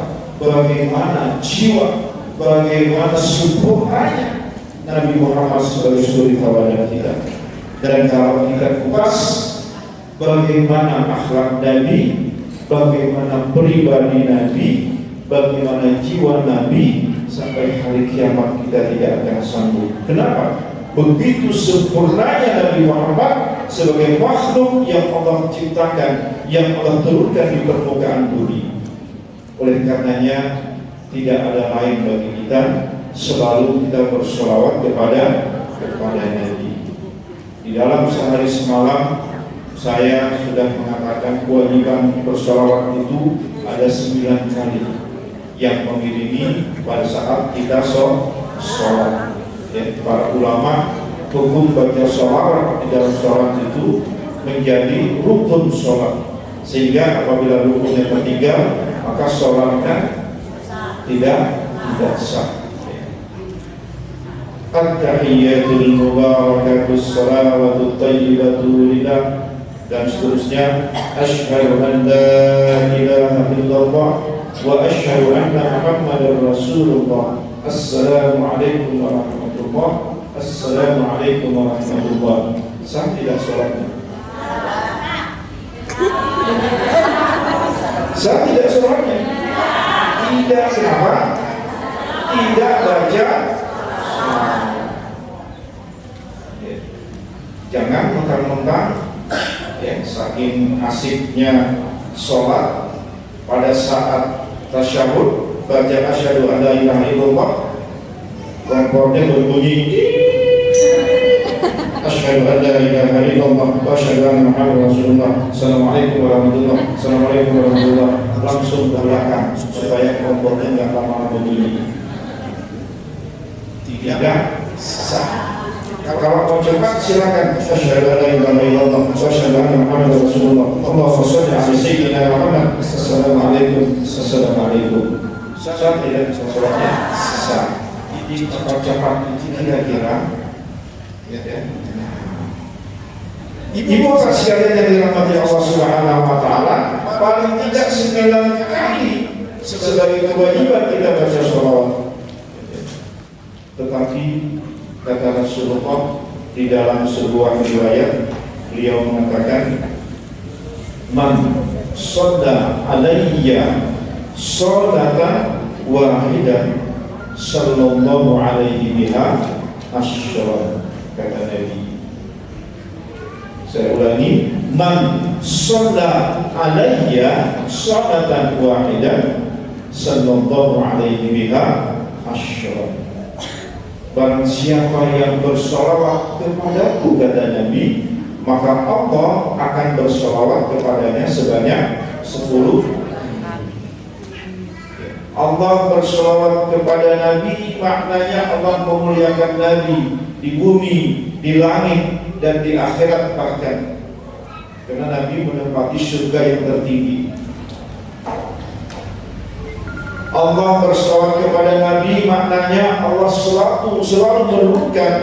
bagaimana jiwa, bagaimana sempurnanya Nabi Muhammad sebagai suri tauladan kita. Dan kalau kita kupas bagaimana akhlak Nabi, bagaimana pribadi Nabi, bagaimana jiwa Nabi, sampai hari kiamat kita tidak akan sanggup. Kenapa? Begitu sempurnanya Nabi Muhammad sebagai makhluk yang Allah ciptakan, yang Allah turunkan di permukaan bumi. Oleh karenanya tidak ada lain bagi kita selalu kita bersolawat kepada Nabi. Di dalam sehari semalam saya sudah mengatakan kewajiban bersolawat itu ada 9 kali yang mengiringi pada saat kita sholat. Ya, para ulama hukum baca sholawat di dalam sholat itu menjadi rukun sholat, sehingga apabila rukunnya tertinggal maka sholatnya tidak sah. At-tahiyyatul mubarakatus shalawatut thayyibatu lillah, dan seterusnya. Asyhadu an la ilaha illallah wa asyhadu anna Muhammadar Rasulullah. Assalamualaikum warahmatullahi. Assalamualaikum warahmatullahi. Sah tidak sholatnya? Sah tidak sholatnya? Tidak. Kenapa? Tidak baca. Jangan mentang-mentang ya, saking asiknya sholat pada saat tasyahud baca asyhadu an la ilaha illallah, kompornya berbunyi asyhadu an la ilaha illallah wa asyhadu anna Muhammadar Rasulullah. Assalamualaikum warahmatullahi. Assalamualaikum warahmatullahi. Langsung ke belakang supaya kompornya nggak lama-lama berbunyi. Tidak sah. Kalau mau cepat silakan. Asyhadu an la ilaha illallah wa asyhadu anna Muhammadar Rasulullah. Allahumma shalli ala sayyidina Muhammad. Assalamualaikum. Sah tidak sholatnya? Sah. Ini cepat-cepat ini kira-kira. Ibu bapak sekalian yang dirahmati Allah Subhanahu wa Ta'ala, paling tidak 9 kali sebagai kewajiban kita baca sholawat. Tetapi kata Rasulullah di dalam sebuah riwayat, beliau mengatakan, man shalla alayya sholatan wahidah sallallahu alaihi biha asyra, kata Nabi. Saya ulangi, man shalla alayya sholatan wahidah sallallahu alaihi biha asyra. Barang siapa yang bersolawat kepadaku, kata Nabi, maka Allah akan bersolawat kepadanya sebanyak 10. Allah bersolawat kepada Nabi, maknanya Allah memuliakan Nabi di bumi, di langit, dan di akhirat bahkan, karena Nabi menempati surga yang tertinggi. Allah bersolawat kepada Nabi, maknanya Allah selalu menurunkan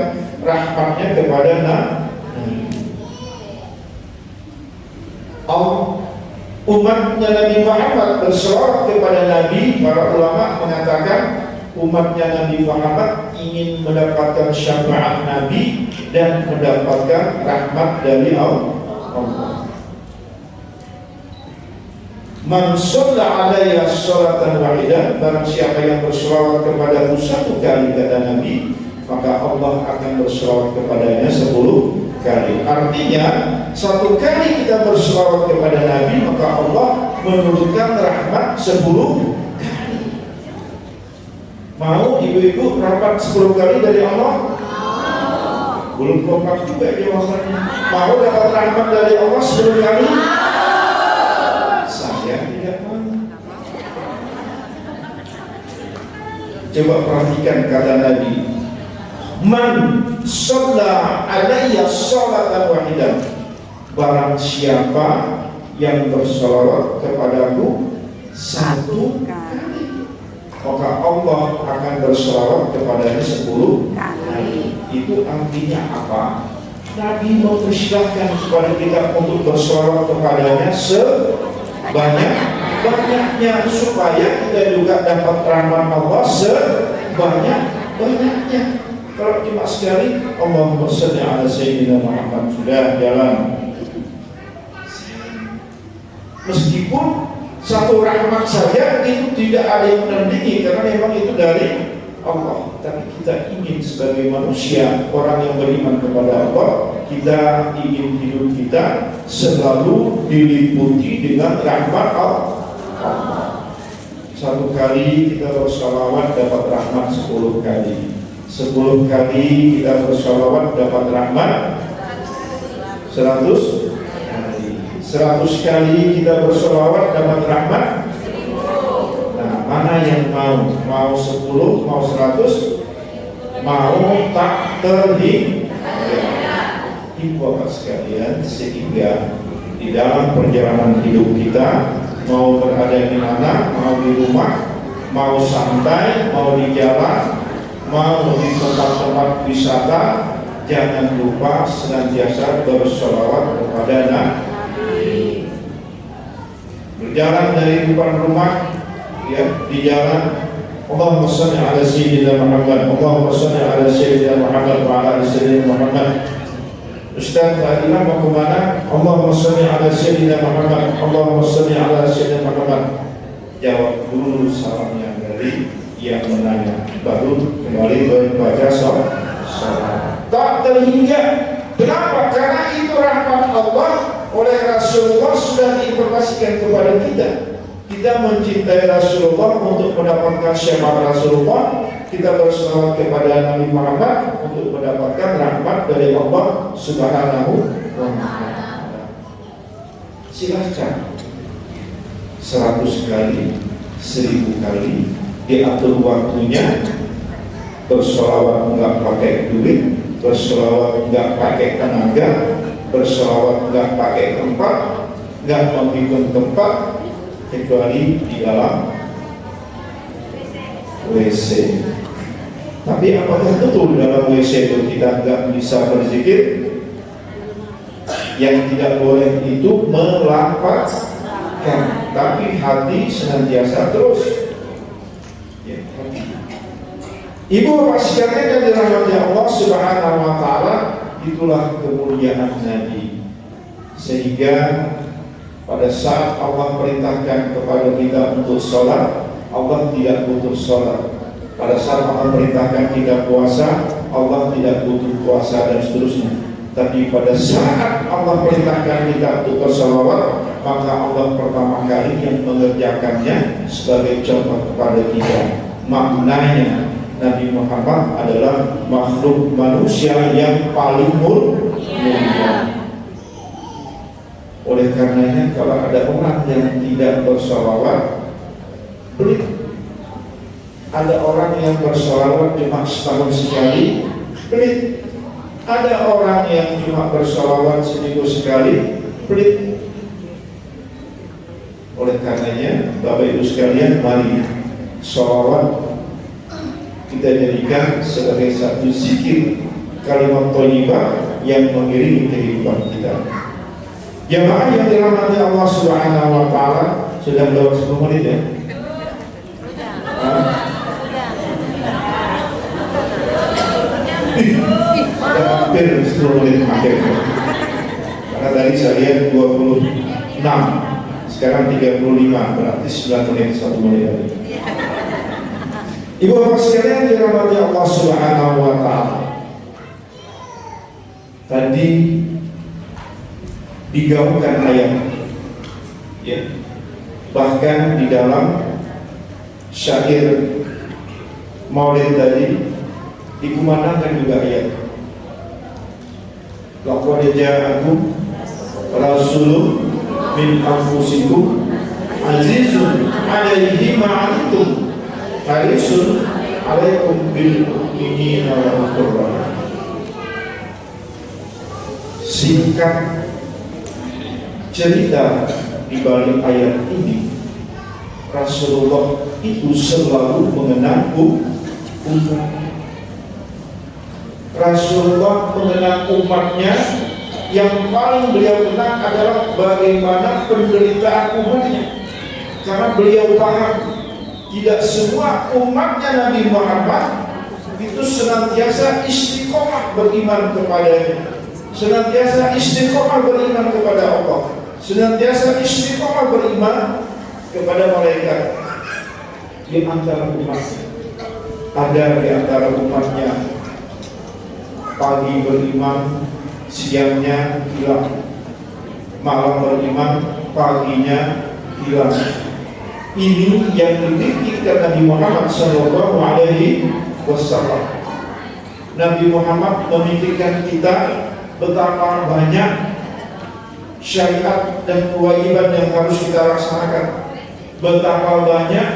rahmatnya kepada Nabi. Umatnya Nabi Muhammad bersolawat kepada Nabi. Para ulama mengatakan umatnya Nabi Muhammad ingin mendapatkan syafaat Nabi dan mendapatkan rahmat dari Allah. Man shalla alayya sholatan wahidah, barang siapa yang bersolawat kepadaku 1 kali, kata Nabi, maka Allah akan bersolawat kepadanya 10 kali. Artinya 1 kali kita bersolawat kepada Nabi, maka Allah menurunkan rahmat 10 kali. Mau ibu-ibu rahmat 10 kali dari Allah? Belum kompak juga jawabannya. Mau dapat rahmat dari Allah 10 kali? Saya tidak mau. Coba perhatikan kata Nabi, man shalla alayya sholatan wahidah, barang siapa yang bersolawat kepadaku 1 kali, maka Allah akan bersolawat kepadanya 10 kali. Itu artinya apa? Nabi mempersilahkan kepada kita untuk bersolawat kepadanya sebanyak-banyaknya, supaya kita juga dapat rahmat Allah sebanyak-banyaknya. Kalau cuma sekali, Allahumma sholli ala sayyidina Muhammad, sudah jalan. Meskipun 1 rahmat saja itu tidak ada yang menandingi, karena memang itu dari Allah. Tapi kita ingin sebagai manusia, orang yang beriman kepada Allah, kita ingin hidup kita selalu diliputi dengan rahmat Allah. 1 kali kita bersolawat dapat rahmat 10 kali. 10 kali kita bersolawat dapat rahmat 100 kali. 100 kali kita bersolawat dapat rahmat. Nah, mana yang mau? Mau 10, mau 100, mau tak terhingga? Ibu bapak sekalian, sehingga di dalam perjalanan hidup kita, mau berada di mana, mau di rumah, mau santai, mau di jalan, mau di tempat-tempat wisata, jangan lupa senantiasa bersolawat kepada Nabi. Berjalan dari depan rumah, ya, di jalan, Allahumma sholli ala sayyidina Muhammad, Allahumma sholli ala sayyidina Muhammad wa ala sayyidina Muhammad. Ustaz, Pak Imam mau kemana? Allahumma sholli ala sayyidina Muhammad, Allahumma sholli ala sayyidina Muhammad. Jawab dulu salamnya dari yang menanya, baru kembali berbaca salat. Tak terhingga. Kenapa? Karena itu rahmat Allah oleh Rasulullah sudah diinformasikan kepada kita. Kita mencintai Rasulullah untuk mendapatkan syafaat Rasulullah. Kita bersolawat kepada Nabi Muhammad untuk mendapatkan rahmat dari Allah Subhanahu wa Ta'ala. Silahkan 100 kali, 1000 kali, diatur waktunya. Bersolawat enggak pakai duit, bersolawat enggak pakai tenaga, bersolawat enggak pakai tempat, enggak menghitung tempat, kecuali di dalam WC. Tapi apakah betul dalam WC itu kita enggak bisa berzikir? Yang tidak boleh itu melafazkan, tapi hati senantiasa terus. Ibu bapak sekalian yang dirahmati Allah Subhanahu wa Ta'ala, itulah kemuliaan Nabi. Sehingga pada saat Allah perintahkan kepada kita untuk sholat, Allah tidak butuh sholat. Pada saat Allah perintahkan kita puasa, Allah tidak butuh puasa dan seterusnya. Tapi pada saat Allah perintahkan kita untuk bersalawat, maka Allah pertama kali yang mengerjakannya sebagai contoh kepada kita. Maknanya Nabi Muhammad adalah makhluk manusia yang paling mulia. Oleh karenanya kalau ada orang yang tidak bersalawat, pelit. Ada orang yang bersalawat cuma setahun sekali, pelit. Ada orang yang cuma bersalawat seminggu sekali, pelit. Oleh karenanya Bapak Ibu sekalian, mari salawat kita jadikan sebagai satu zikir, kalimat thayyibah yang mengiringi kehidupan kita. Jamaah yang dirahmati Allah Subhanahu wa taala, sudah lewat 10 menit ya? Sudah hampir 10 menit akhir. Karena tadi saya lihat 26, sekarang 35, berarti 9 menit, 1 menit lagi. Ibu bapak sekalian dirahmati Allah Subhanahu wa taala. Tadi digaungkan ayat, ya. Bahkan di dalam syair Maulid tadi dikumandangkan juga ayat. Laqad ja'akum rasulun min anfusikum azizun 'alaihi ma 'anittum harisun 'alaikum bil mu'minina ra'ufur rahim. Singkat cerita di balik ayat ini, Rasulullah itu selalu mengenang umat. Rasulullah mengenang umatnya, yang paling beliau kenang adalah bagaimana penderitaan umatnya. Karena beliau paham tidak semua umatnya Nabi Muhammad itu senantiasa istiqomah beriman kepadanya, senantiasa istiqomah beriman kepada Allah, senantiasa istiqomah beriman kepada malaikat. Di antara umatnya ada, di antara umatnya pagi beriman, siangnya hilang, malam beriman, paginya hilang. Ini yang dipikirkan Nabi Muhammad Sallallahu Alaihi Wasallam. Nabi Muhammad memikirkan kita betapa banyak syariat dan kewajiban yang harus kita laksanakan, betapa banyak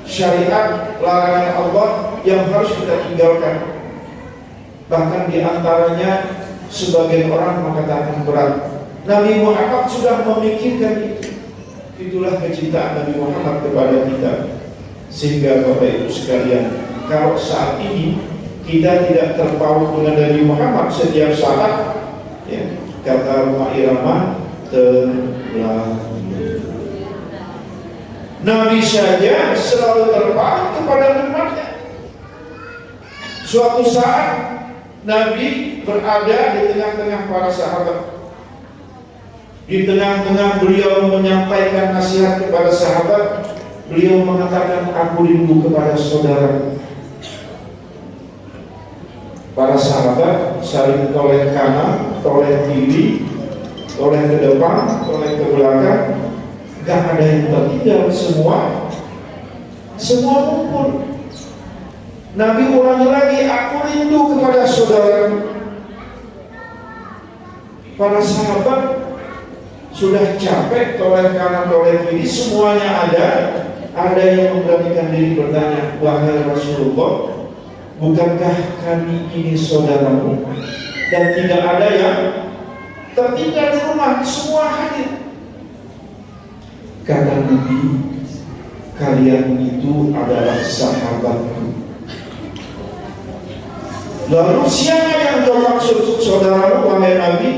syariat larangan Allah yang harus kita tinggalkan. Bahkan diantaranya sebagian orang mengatakan berat. Nabi Muhammad sudah memikirkan itu. Itulah kecintaan Nabi Muhammad kepada kita. Sehingga Bapak Ibu sekalian, kalau saat ini kita tidak terpaut dengan Nabi Muhammad setiap saat, ya, kata Rumah Irama, telah Nabi saja selalu terpaut kepada umatnya. Suatu saat Nabi berada di tengah-tengah para sahabat. Di tengah-tengah beliau menyampaikan nasihat kepada sahabat, beliau mengatakan, aku rindu kepada saudara. Para sahabat saling toleh kanan, toleh kiri, toleh ke depan, toleh ke belakang. Gak ada yang tertinggal, semua kumpul. Nabi ulangi lagi, aku rindu kepada saudara. Para sahabat sudah capek, toleh kanan, toleh kiri, semuanya ada. Ada yang memberanikan diri bertanya, wahai Rasulullah, bukankah kami ini saudaramu? Dan tidak ada yang tertinggal di rumah, semua hadir. Kata Nabi, kalian itu adalah sahabatku. Lalu siapa yang kau maksud saudaramu, wahai Nabi?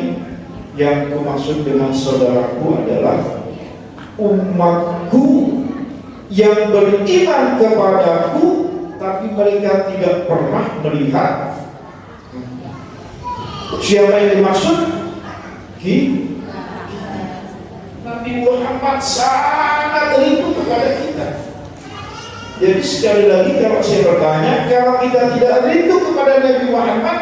Yang kau maksud dengan saudaraku adalah umatku yang beriman kepadaku, tapi mereka tidak pernah melihat. Siapa yang dimaksud? Nabi Muhammad sangat rindu kepada kita. Jadi sekali lagi kalau saya bertanya, kalau kita tidak rindu kepada Nabi Muhammad,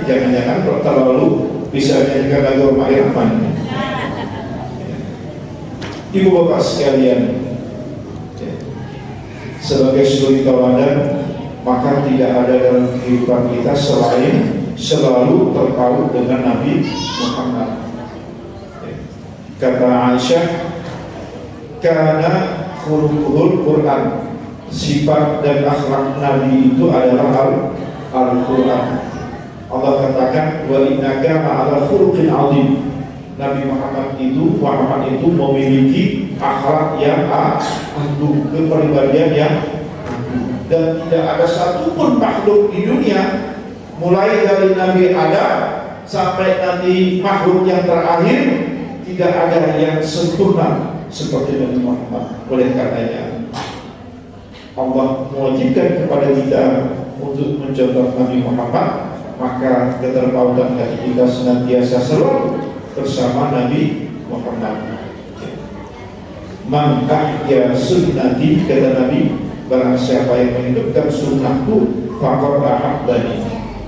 jangan-jangan kalau terlalu bisa menyanyikan lagu Rumah Irfan. Ibu bapak sekalian, sebagai suri tauladan, maka tidak ada dalam kehidupan kita selain selalu terpaut dengan Nabi Muhammad. Kata Aisyah, karena khuluquhul Quran, sifat dan akhlak Nabi itu adalah Al-Quran. Allah katakan, wa innaka ma'ala khuluqin azim. Nabi Muhammad itu memiliki akhlak yang agung, kepribadian yang agung, dan tidak ada satupun makhluk di dunia, mulai dari Nabi Adam sampai nanti makhluk yang terakhir, tidak ada yang sempurna seperti Nabi Muhammad. Oleh karenanya Allah mewajibkan kepada kita untuk mencontoh Nabi Muhammad, maka keterpautan hati kita senantiasa selalu bersama Nabi Muhammad. Man ahya sunnati, kata Nabi, barang siapa yang menghidupkan sunnahku faqad ahabbani.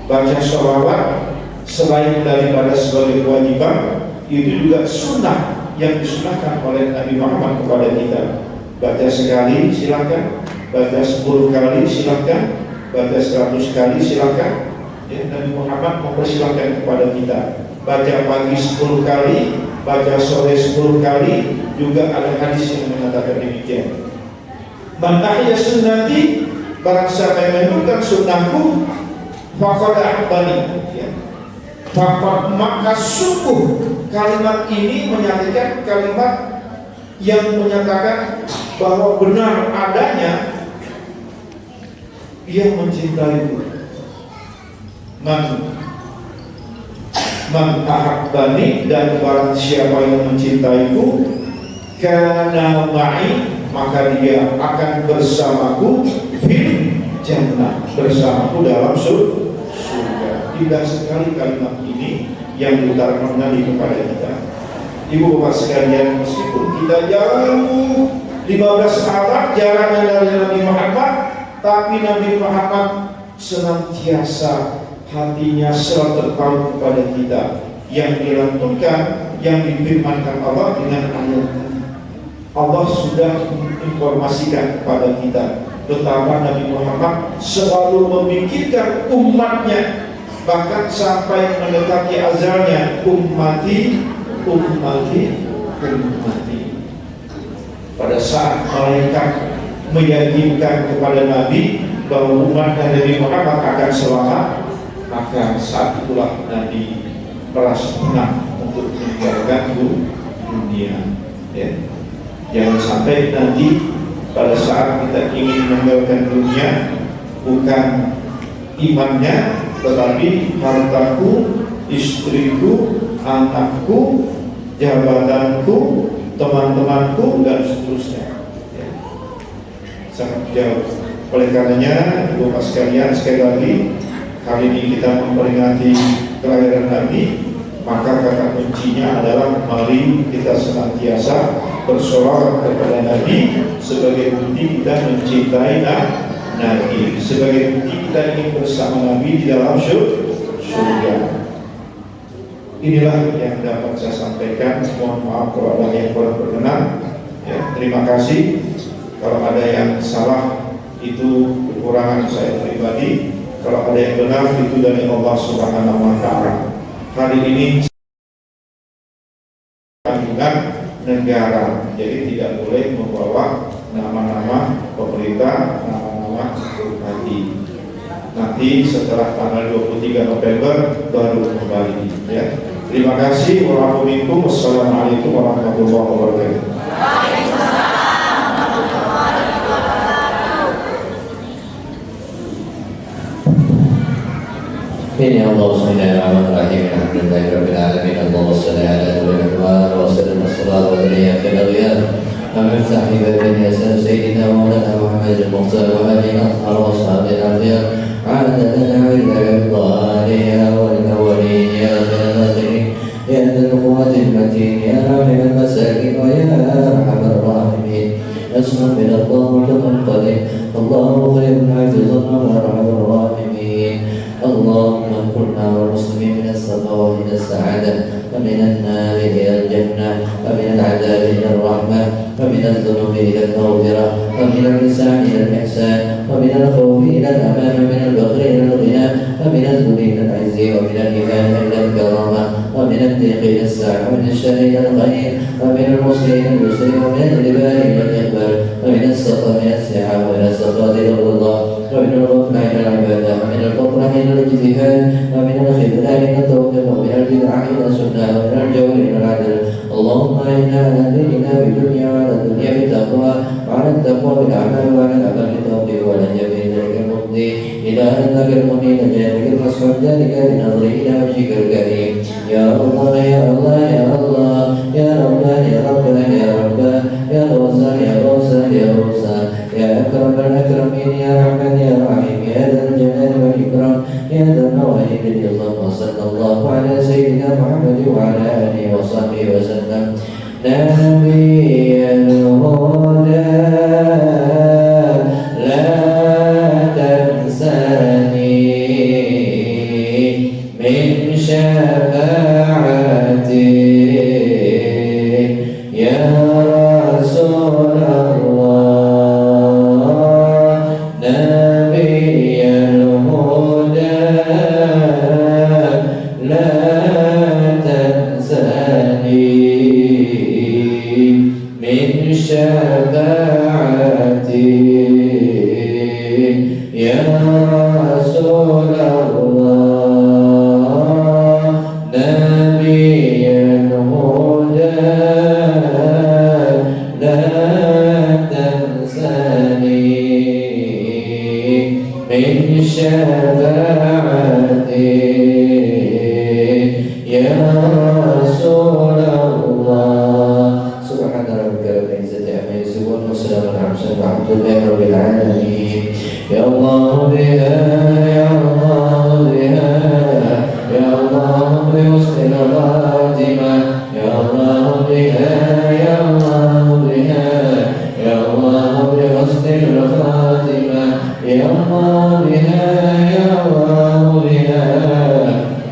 Baca sholawat selain daripada sebagai kewajiban, itu juga sunnah yang disunahkan oleh Nabi Muhammad kepada kita. Baca sekali silakan, baca 10 kali silakan, baca 100 kali silakan. Nabi Muhammad mempersilahkan kepada kita. Baca pagi 10 kali, baca sore 10 kali, juga ada hadis yang mengatakan demikian. Man ahya sunnati, barang siapa yang menunjukkan sunnahku faqad ahabbani. Maka sungguh kalimat ini menyatakan kalimat yang menyatakan bahwa benar adanya dia mencintaiku. Man ahabbani, dan barang siapa yang mencintaiku, kana ma'i, maka dia akan bersamaku fil jannah, bersamaku dalam surga. Indah sekali kalimat ini yang diutarakan Nabi kepada kita. Ibu bapak sekalian, meskipun kita jauh 15 abad jaraknya dari Nabi Muhammad, tapi Nabi Muhammad senantiasa hatinya selalu terpaut kepada kita, yang dilantunkan, yang difirmankan Allah dengan ayat. Allah sudah menginformasikan kepada kita betapa Nabi Muhammad selalu memikirkan umatnya, bahkan sampai mendekati azalnya, ummati, ummati, ummati. Pada saat malaikat meyakinkan kepada Nabi bahwa umat Nabi Muhammad akan selamat, maka saat itulah Nabi merasa senang untuk meninggalkan dunia. Jangan sampai nanti pada saat kita ingin meninggalkan dunia, bukan imannya, tetapi hartaku, istriku, anakku, jabatanku, teman-temanku, dan seterusnya. Sangat jauh. Oleh karenanya, ibu bapak sekalian, sekali lagi, kali ini kita memperingati kelahiran Nabi, maka kata kuncinya adalah mari kita senantiasa bersolawat kepada Nabi sebagai bukti kita mencintai Nabi, sebagai bukti kita ingin bersama Nabi di dalam surga. Inilah yang dapat saya sampaikan. Mohon maaf kalau ada yang kurang berkenan. Terima kasih. Kalau ada yang salah, itu kekurangan saya pribadi. Kalau ada yang benar, itu dari Allah Subhanahu wa Ta'ala. Hari ini kandungan negara, jadi tidak boleh membawa nama-nama pemerintah, nama-nama bupati. Nanti setelah tanggal 23 November baru kembali. Terima kasih. Wassalamualaikum warahmatullahi wabarakatuh. Ya Allah, bismillahirrahmanirrahim. Alhamdulillahirabbil alamin. Allahumma shalli ala Muhammad wa sallim as-salatu wa al-yaqin al-ghiyab. ومفتاح باب اليسار سيدنا مولانا محمد المختار وآله الأطهار وأصحابه الأخيار عادة عند رضوانها والأولين يا خير الناظرين يا ذا القوة المتين يا راحم المساكين ويا أرحم الراحمين نسأل من الله متقبل الله خير حافظا وأرحم الراحمين اللهم كنا والمسلمين من السخاوة إلى السعادة ومن النار إلى الجنة ومن العذاب إلى الرحمة ومن الذنوب إلى المغفرة ومن الإحسان إلى الإحسان ومن الخوف إلى الأمان ومن الفقر إلى الغنى ومن الذل إلى العز ومن الإهانة إلى الكرامة ومن الضيق إلى السعة ومن الشر إلى الخير ومن العسر إلى اليسر ومن الجبال إلى الإقبال ومن السخط إلى السعة ومن السخط إلى الرضا ومن الغفل إلى العبادة ومن الفقر إلى الاجتهاد ومن الخذلان إلى التوفيق ومن البدعة إلى السنة ومن الجور إلى العدل اللهم إنا على ديننا بالدنيا وعلى الدنيا بالتقوى وعلى التقوى بالأعمال وعلى العمل بالتوفيق وعلى الجبين ذلك المقضي إلى أنك المنين جانبك المسعود ذلك بنظر إلى وجهك الكريم يا الله يا الله يا الله يا ربنا يا ربنا يا ربنا يا غوثا يا غوثا يا غوثا يا أكرم الأكرمين يا رحمن يا رحيم يا ذا الجلال والإكرام يا ذا المواهب اللهم صلى الله على سيدنا محمد وعلى آله وصحبه وسلم نبي الهدى لا تنسني من شفاعتي يا رسول الله نبي الهدى لا تنسني من شفاعتي يا رسول الله نبي الهدى لا تنسني من شفاعتي يا رسول الله سبحان ربك رب العزة عما يصفون وسلام على المرسلين والحمد لله رب العالمين يا الله بها يا الله بها يا الله بحسن الخاتمة يا الله بها يا الله بها يا الله بحسن الخاتمة يا الله بها يا الله بها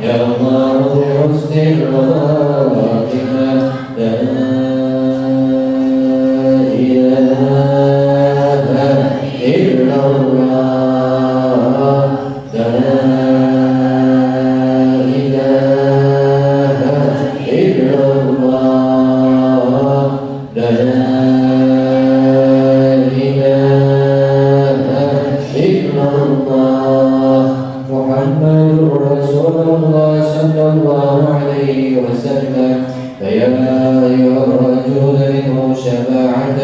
يا الله بحسن الخاتمة لا إله إلا الله لا إله إلا الله لا إله إلا الله محمد رسول الله صلى الله عليه وسلم فيا أيها الرجل منه شفاعة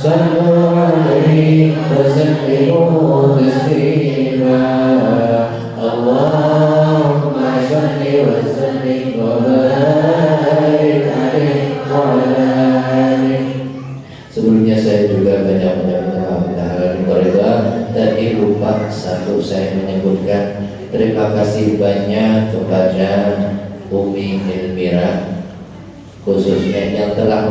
صلوا عليه وسلموا تسليما اللهم صل وسلم وبارك عليه وعلى آله. Sebelumnya saya juga banyak tadi lupa satu saya menyebutkan terima kasih banyak kepada Umi Elmira khususnya yang telah